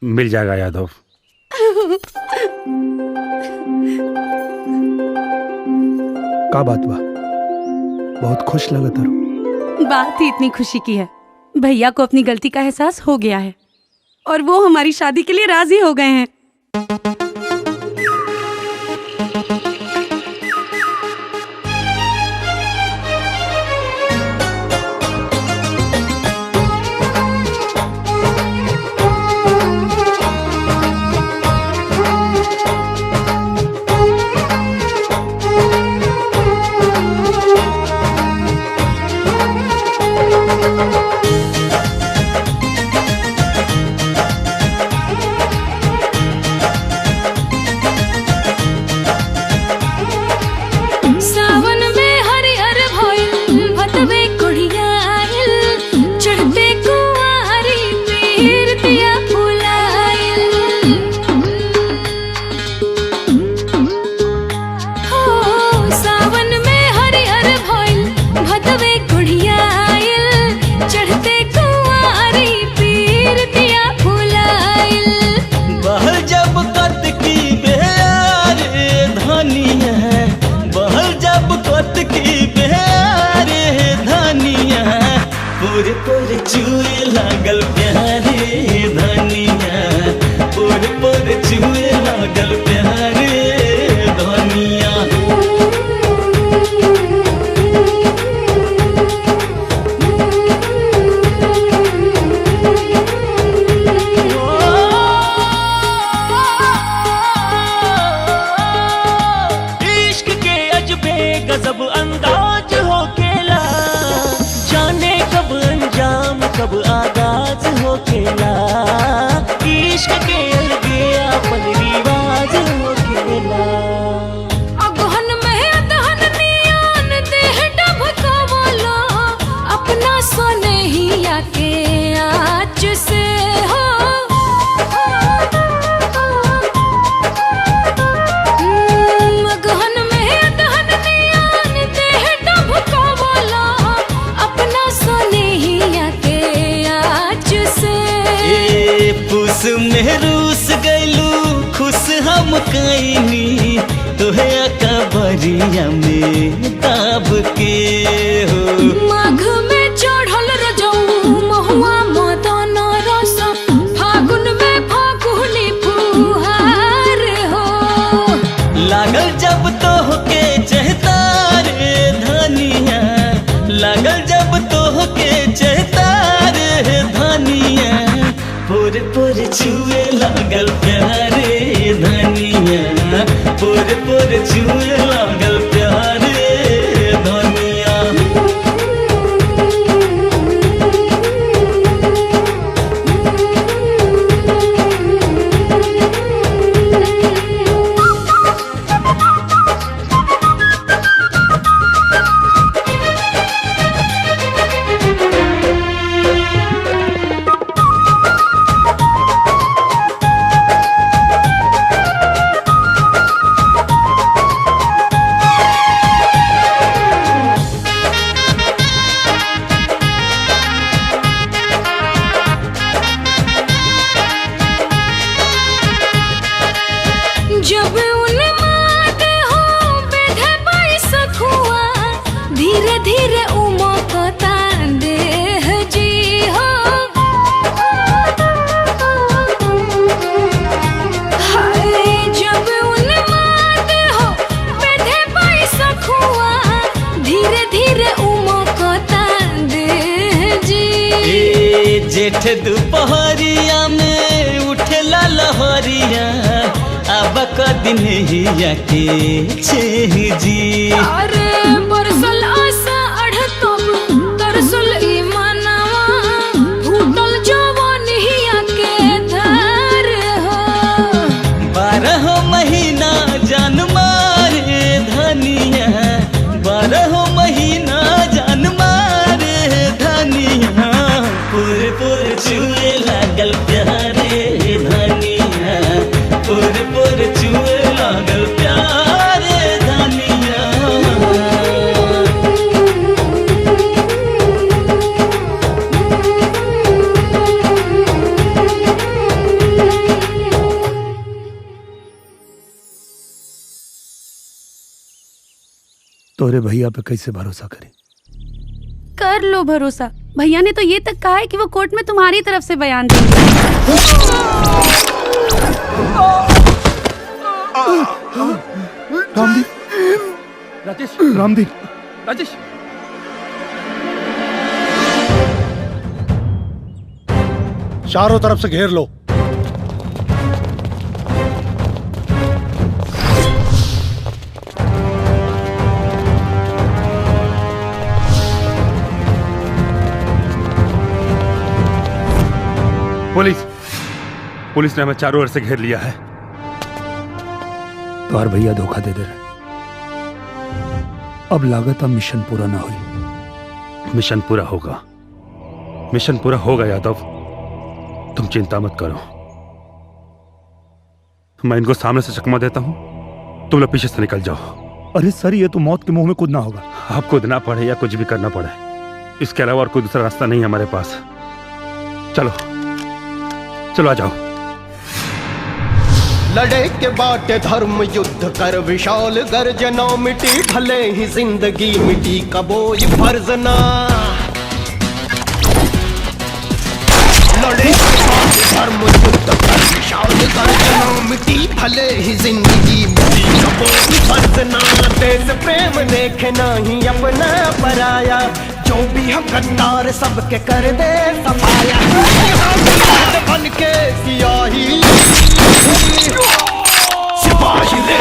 मिल जाएगा यादव। का बात बा? बहुत खुश लगा तारू। बात ही इतनी खुशी की है। भैया को अपनी गलती का एहसास हो गया है और वो हमारी शादी के लिए राजी हो गए हैं। छुए लागल प्यारे धनिया। दोपहरिया में उठेला लहरिया अब कदिन हिया के छे जी। अरे बरसल आशा अढ़तो तरसल ई मनवा फूटल जवान हिया के धर हो। 12 महीना जान मारे धनिया 12 महीना जान मारे धनिया पुर पुर चुए लागल प्यारे धनिया पुर पुर चुए लागल प्यारे धनिया। तोरे भैया पे कैसे भरोसा करें? कर लो भरोसा। भैया ने तो ये तक कहा है कि वो कोर्ट में तुम्हारी तरफ से बयान देंगे। रामदीप राजेश चारों तरफ से घेर लो। पुलिस ने हमें चारों ओर से घेर लिया है। तुम्हारे भैया धोखा दे रहे। अब लागत अब मिशन पूरा ना हुई। मिशन पूरा होगा, मिशन पूरा होगा यादव, तुम चिंता मत करो। मैं इनको सामने से चकमा देता हूं, तुम लोग पीछे से निकल जाओ। अरे सर, ये तो मौत के मुंह में कूदना होगा। आप कूदना पड़े या कुछ भी करना पड़े, इसके अलावा और कोई दूसरा रास्ता नहीं है हमारे पास। चलो चलो आ जाओ। लड़े के बाटे धर्म युद्ध कर विशाल गर्जना मिटी भले ही जिंदगी मिटी कबोई फर्ज ना। लड़े के बाटे धर्म युद्ध कर विशाल गर्जना मिटी भले ही जिंदगी मिटी कबोई फर्ज ना। देश प्रेम देखे नहीं अपना पराया, जो भी हम गद्दार सबके कर दे सफाया। बन के सियाही सिपाही रे।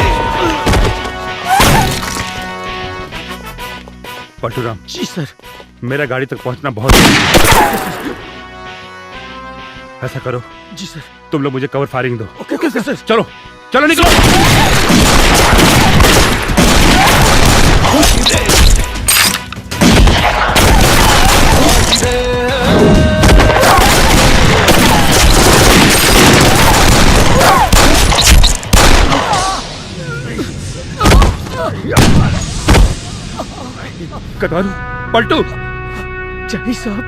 पलटूराम जी सर। मेरा गाड़ी तक पहुंचना बहुत ऐसा करो जी सर, तुम लोग मुझे कवर फायरिंग दो। ओके सर। चलो चलो निकलो। कटवालू पलटू जय साहब।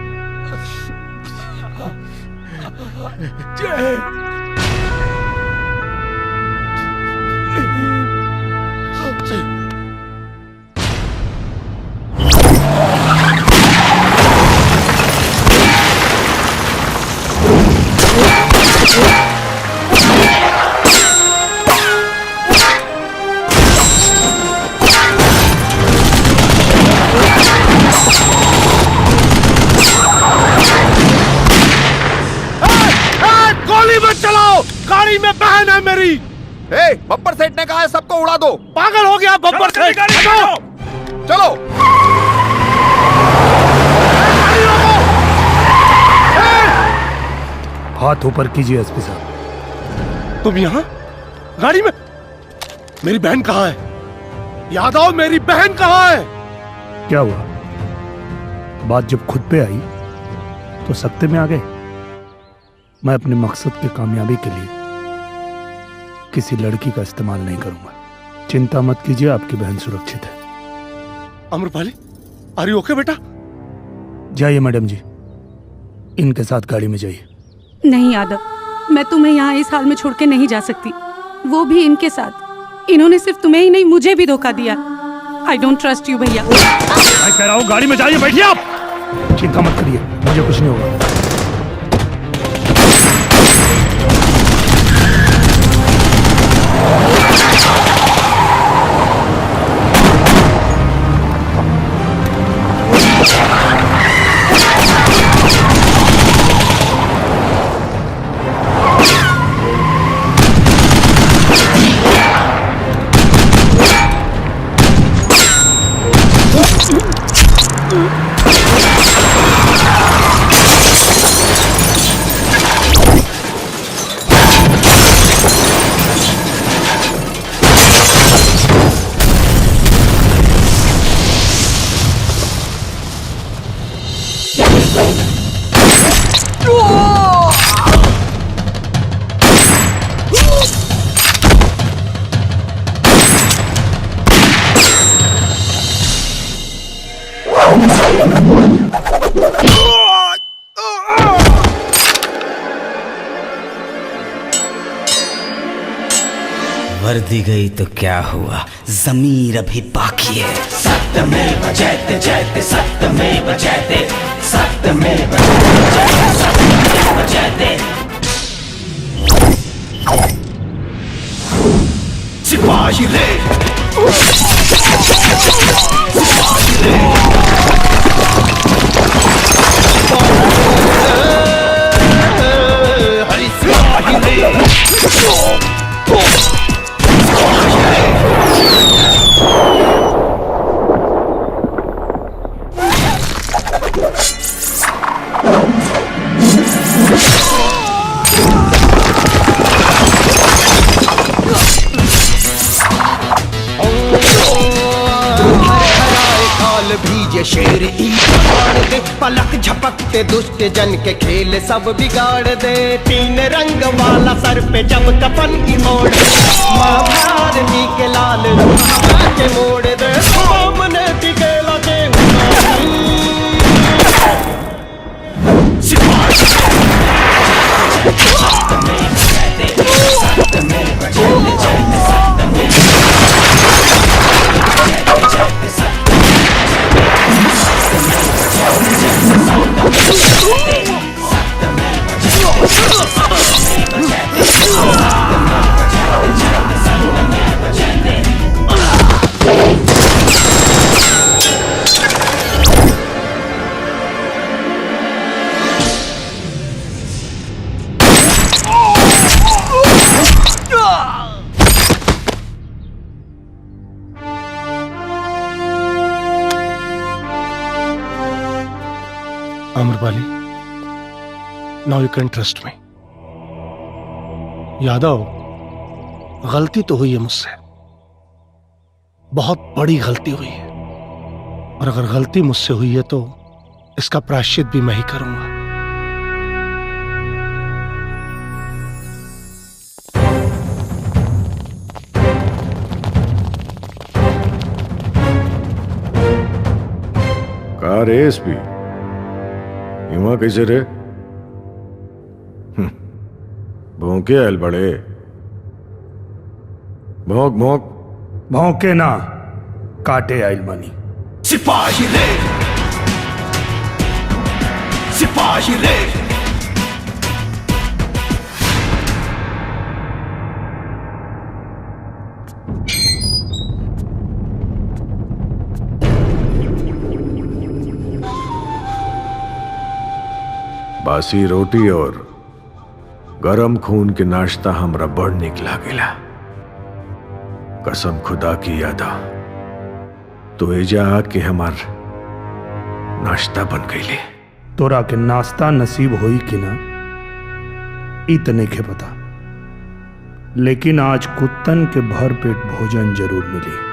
जय गाड़ी में बहन है मेरी। बब्बर सेठ ने कहा है सबको उड़ा दो। पागल हो गया बब्बर सेठ। चलो हाथ ऊपर कीजिए एसपी साहब। तुम यहाँ गाड़ी में? मेरी बहन कहाँ है? यादव मेरी बहन कहाँ है? क्या हुआ? बात जब खुद पे आई तो सख्ते में आ गए। मैं अपने मकसद की कामयाबी के लिए किसी लड़की का इस्तेमाल नहीं करूंगा। चिंता मत कीजिए, आपकी बहन सुरक्षित है। अमरपाली, आर यू ओके बेटा? जाइए मैडम जी, इनके साथ गाड़ी में जाइए। नहीं यादव, मैं तुम्हें यहाँ इस हाल में छोड़ के नहीं जा सकती, वो भी इनके साथ। इन्होंने सिर्फ तुम्हें ही नहीं मुझे भी धोखा दिया। आई डोंट ट्रस्ट यू भैया। मैं कह रहा हूँ गाड़ी में जाइए, बैठिए आप। चिंता मत करिए, मुझे कुछ नहीं होगा। वर्दी गई तो क्या हुआ, जमीर अभी बाकी है। सत्यमेव जयते जयते सत्यमेव जयते सत्यमेव जयते सत्यमेव जयते। सिपाही रे सिपाही रे हरि सिपाही रे भीजे शेर ईद दे, पलक झपकते दुष्ट जन के खेल सब बिगाड़ दे। तीन रंग वाला सर पे जब कफन की मोड़ दे, महाभारती के लाल रूप के मोड़ दे। सामने दिखेला के Amrapali, now you can trust me. Yadav, गलती तो हुई है मुझसे, बहुत बड़ी गलती हुई है, और अगर गलती मुझसे हुई है तो इसका प्रायश्चित भी मैं ही करूंगा। कहा रे एसपी, इमा कैसे रे? भौंके आयल बड़े, भौंक भौंक। भौंके ना, काटे आयल बनी। सिपाही रे सिपाही रे बासी रोटी और गरम खून के नाश्ता हमरा बड़ निकला गेला। कसम खुदा की यादा, तो एजा आके हमार नाश्ता बन गईले। तोरा के नाश्ता नसीब होई कि ना इतने के पता, लेकिन आज कुत्तन के भर पेट भोजन जरूर मिली।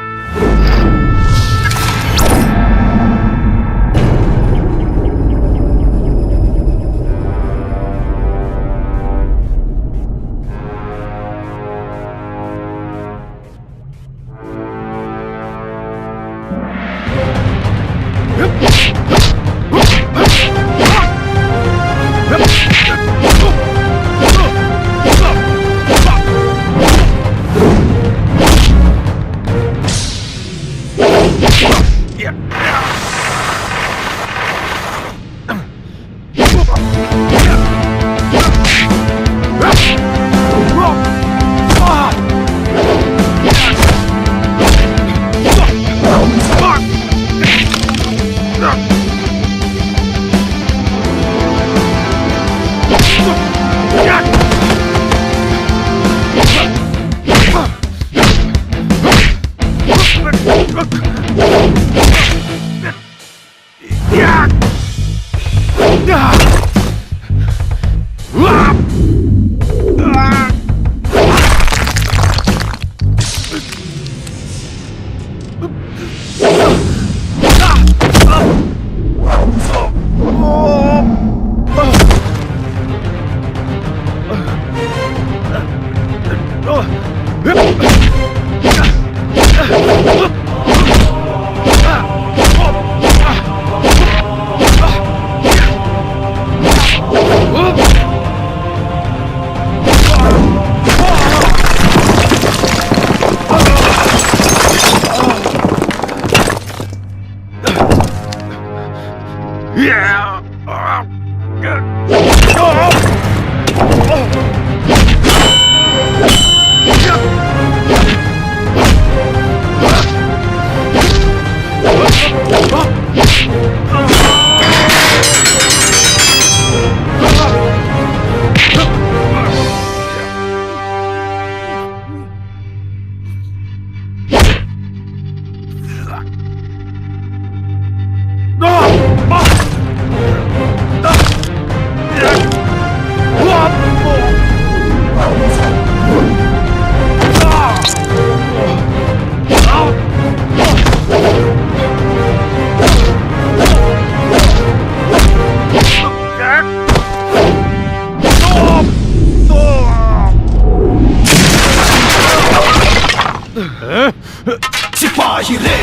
सिपाही रे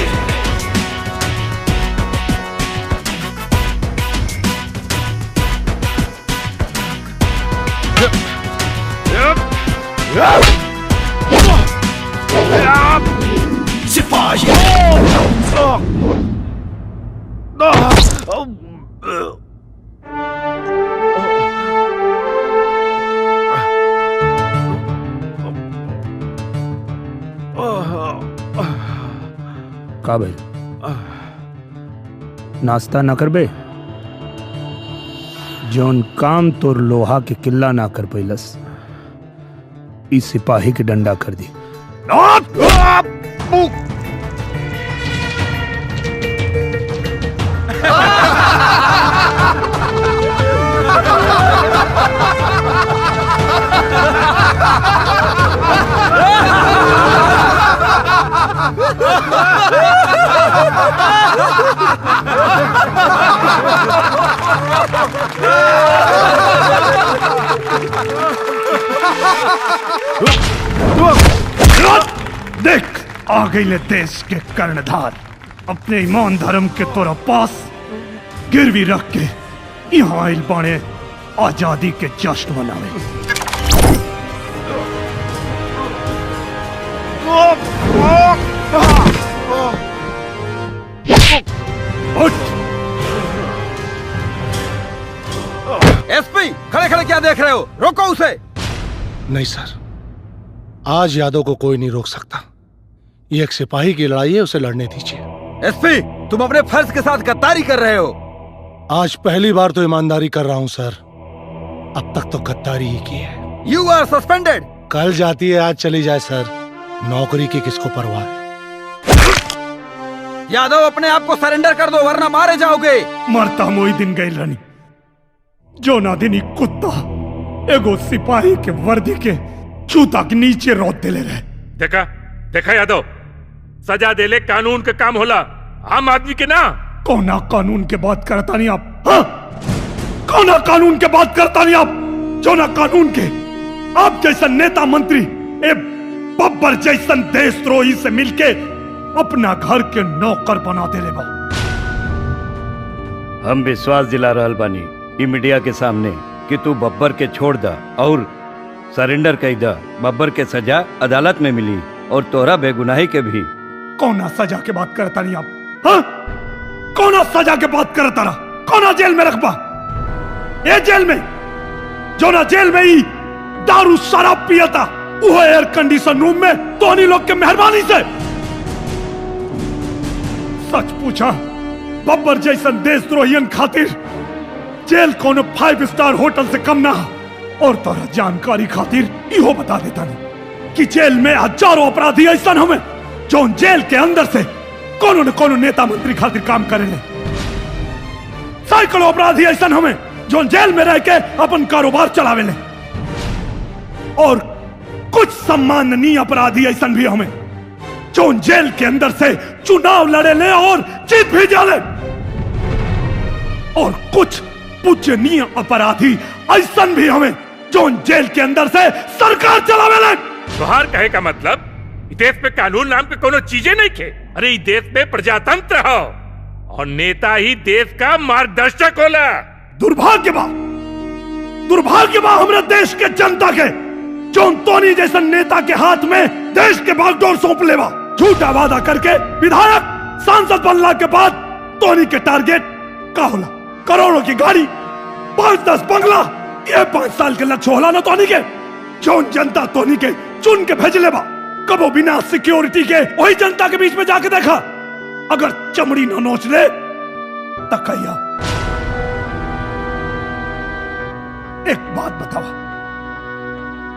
सिपाही का भाई नाश्ता ना करबे? जौन काम तोर लोहा के किल्ला ना कर पैलस इस सिपाही के डंडा कर दी। देख आ गई ले देश के कर्णधार अपने ईमान धर्म के तोरा पास गिरवी रख के यहाँ आइल बाणे आजादी के जश्न मनावे। एसपी खड़े खड़े क्या देख रहे हो? रोको उसे। नहीं सर, आज यादव को कोई नहीं रोक सकता। ये एक सिपाही की लड़ाई है, उसे लड़ने दीजिए। एसपी तुम अपने फर्ज के साथ गद्दारी कर रहे हो। आज पहली बार तो ईमानदारी कर रहा हूं सर, अब तक तो गद्दारी ही की है। You are suspended. कल जाती है आज चली जाए सर, नौकरी की किसको परवाह है। यादव अपने आप को सरेंडर कर दो वरना मारे जाओगे। मरता मोई दिन गई रानी जो ना दिन कुत्ता एगो सिपाही के वर्दी के जूता के नीचे रोत दे ले रहे। देखा देखा यादव, सजा देले कानून के काम होला, आम आदमी के ना। कौना कानून के बात करता नहीं आप? हाँ? कौना कानून के बात करता नहीं आप? जो ना कानून के आप जैसा नेता मंत्री ए बब्बर जैसन देशद्रोही से मिलके अपना घर के नौकर बना दे ले बा। हम विश्वास दिला रहल बानी ई मीडिया के सामने कि तू बब्बर के छोड़ दा और सरेंडर कर दा। बब्बर के सजा अदालत में मिली और तोहरा बेगुनाही के भी। कौना सजा के बात करता नहीं आप? हाँ? कौना सजा के बात करता रहा? कौना जेल में रखबा? ये जेल में जो ना जेल में ही दारू शराब पिया था वो एयर कंडीशन रूम में तोनी लोग के मेहरबानी से। सच पूछा बब्बर जैसन देशद्रोहियन खातिर जेल कोनो 5 स्टार होटल से कम ना। और तोरा जानकारी खातिर इहो बता देता नहीं कि जेल में हजारों अपराधी ऐसा हमें जो जेल के अंदर से कोनो न कोनो नेता मंत्री खातिर काम करेले। सैकड़ों अपराधी ऐसा हमें जो जेल में रह के अपन कारोबार चलावेले। और कुछ सम्माननीय अपराधी ऐसा भी हमें जो जेल के अंदर से चुनाव लड़े ले और जीत भी जाले। और कुछ पूजनीय अपराधी ऐसा भी हमें जो जेल के अंदर से सरकार चलावे। तुहार कहे का मतलब इस देश में कानून नाम के कोनो चीजें नहीं खे। अरे इस देश में प्रजातंत्र हो और नेता ही देश का मार्गदर्शक होला। दुर्भाग्य बा हमारे देश के जनता के जो तोनी जैसे नेता के हाथ में देश के बागडोर सौंप लेवा। झूठा वादा करके विधायक सांसद बनला के बाद तोनी के टारगेट का होला? करोड़ों की गाड़ी, 5-10 बंगला, ये 5 साल के लक्ष्य होला ना तोनी के। जो जनता तोनी के चुन के भेज लेवा कबो बिना सिक्योरिटी के वही जनता के बीच में जाके देखा। अगर चमड़ी न नोच ले तकैया। एक बात बतावा,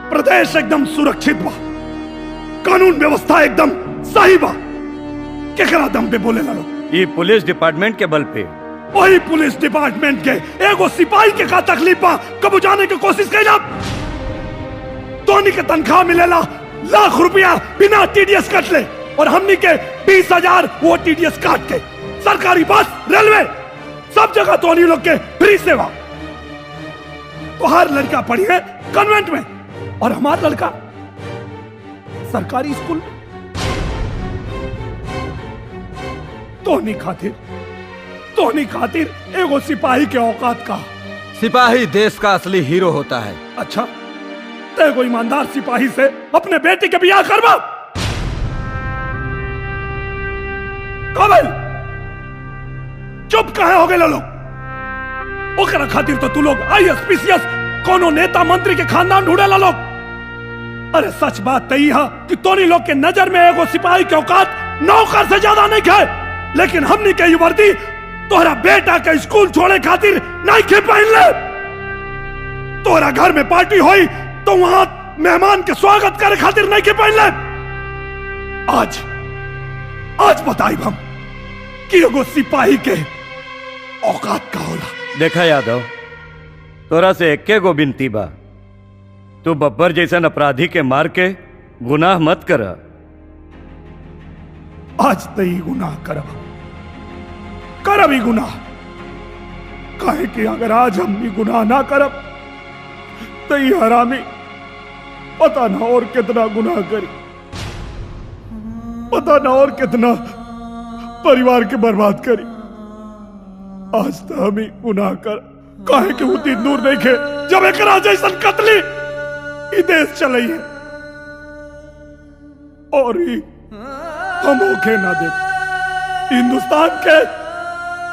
प्रदेश एकदम सुरक्षित बा, कानून व्यवस्था एकदम सही बा, केकरा दम पे बोले लो? ये पुलिस डिपार्टमेंट के बल पे। वही पुलिस डिपार्टमेंट के एगो सिपाही के का तकलीफ बा कबो जाने की कोशिश कैला? तोनी के तनख्वाह मिलेला लाख रुपया बिना टीडीएस कट ले और हमनी के 20,000 वो टीडीएस काट के। सरकारी बस, रेलवे, सब जगह तोनी लोग के फ्री सेवा। तो हर लड़का पढ़ी है कन्वेंट में और हमारा लड़का सरकारी स्कूल। तोहनी खातिर एगो सिपाही के औकात का। सिपाही देश का असली हीरो होता है। अच्छा, ते कोई ईमानदार सिपाही से अपने बेटी के बियाह करवा? चुप कहे हो गए लोग? ओकरा खातिर तो तू लोग IAS PCS कोनो नेता मंत्री के खानदान ढूंढे ला लोग। अरे सच बात तई है कि तोनी लोग के नजर में एगो सिपाही के औकात नौकर से ज्यादा नहीं है, लेकिन हमनी के ये वर्दी तोहरा बेटा के स्कूल छोड़े खातिर नहीं के पहन ले। तोहरा घर में पार्टी हुई तो वहां मेहमान के स्वागत करे खातिर नहीं के पहन ले। आज बताई हम कि एगो सिपाही के औकात का होला। देखा यादव, तोरा से एके गो बिनती बा, तू बब्बर जैसन अपराधी के मार के गुनाह मत कर। आज तई गुनाह करब ही गुनाह, काहे कि अगर आज हम भी गुनाह ना करब तो ये हरामी पता ना और कितना गुनाह करी, पता ना और कितना परिवार के बर्बाद करी। आज तो हम ही गुनाह कर, काहे कि उतनी दूर नहीं खे जब एक जैसन कतली ई देश चलई है, और ही हम ओखे ना दे हिंदुस्तान के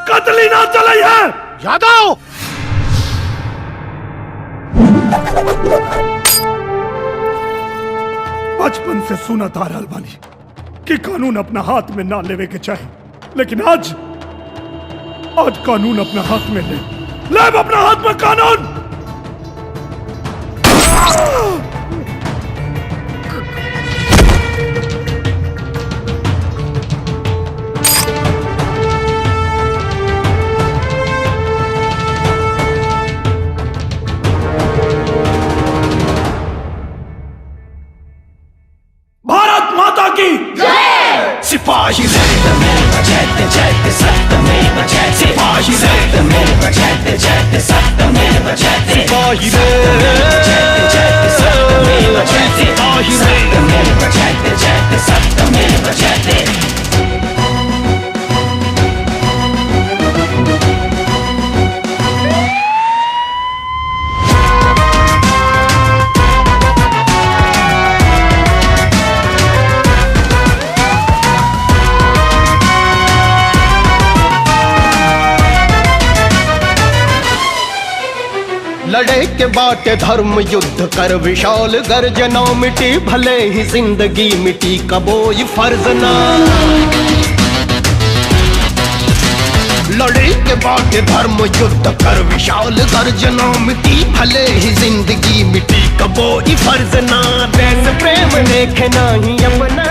कतली ना चलई है। यादव, बचपन से सुना था रहल बानी कि कानून अपना हाथ में ना लेवे के चाहे, लेकिन आज कानून अपना हाथ में ले अपना हाथ में कानून। भारत माता की जय। सिपाही सत्यमेव जयते जयते सत्यमेव जयते सिपाही सत्यमेव जयते जयते सत्यमेव जयते सिपाही जयते जयते सत्यमेव जयते सिपाही सत्यमेव जयते जयते सत्यमेव जयते। लड़े के बाटे धर्म युद्ध कर विशाल गर्जना मिटी भले ही जिंदगी मिटी कबोई फर्ज ना। लड़े के बाटे धर्म युद्ध कर विशाल गर्जना मिटी भले ही जिंदगी मिटी कबोई फर्ज ना। देश प्रेम देखे नहीं अपना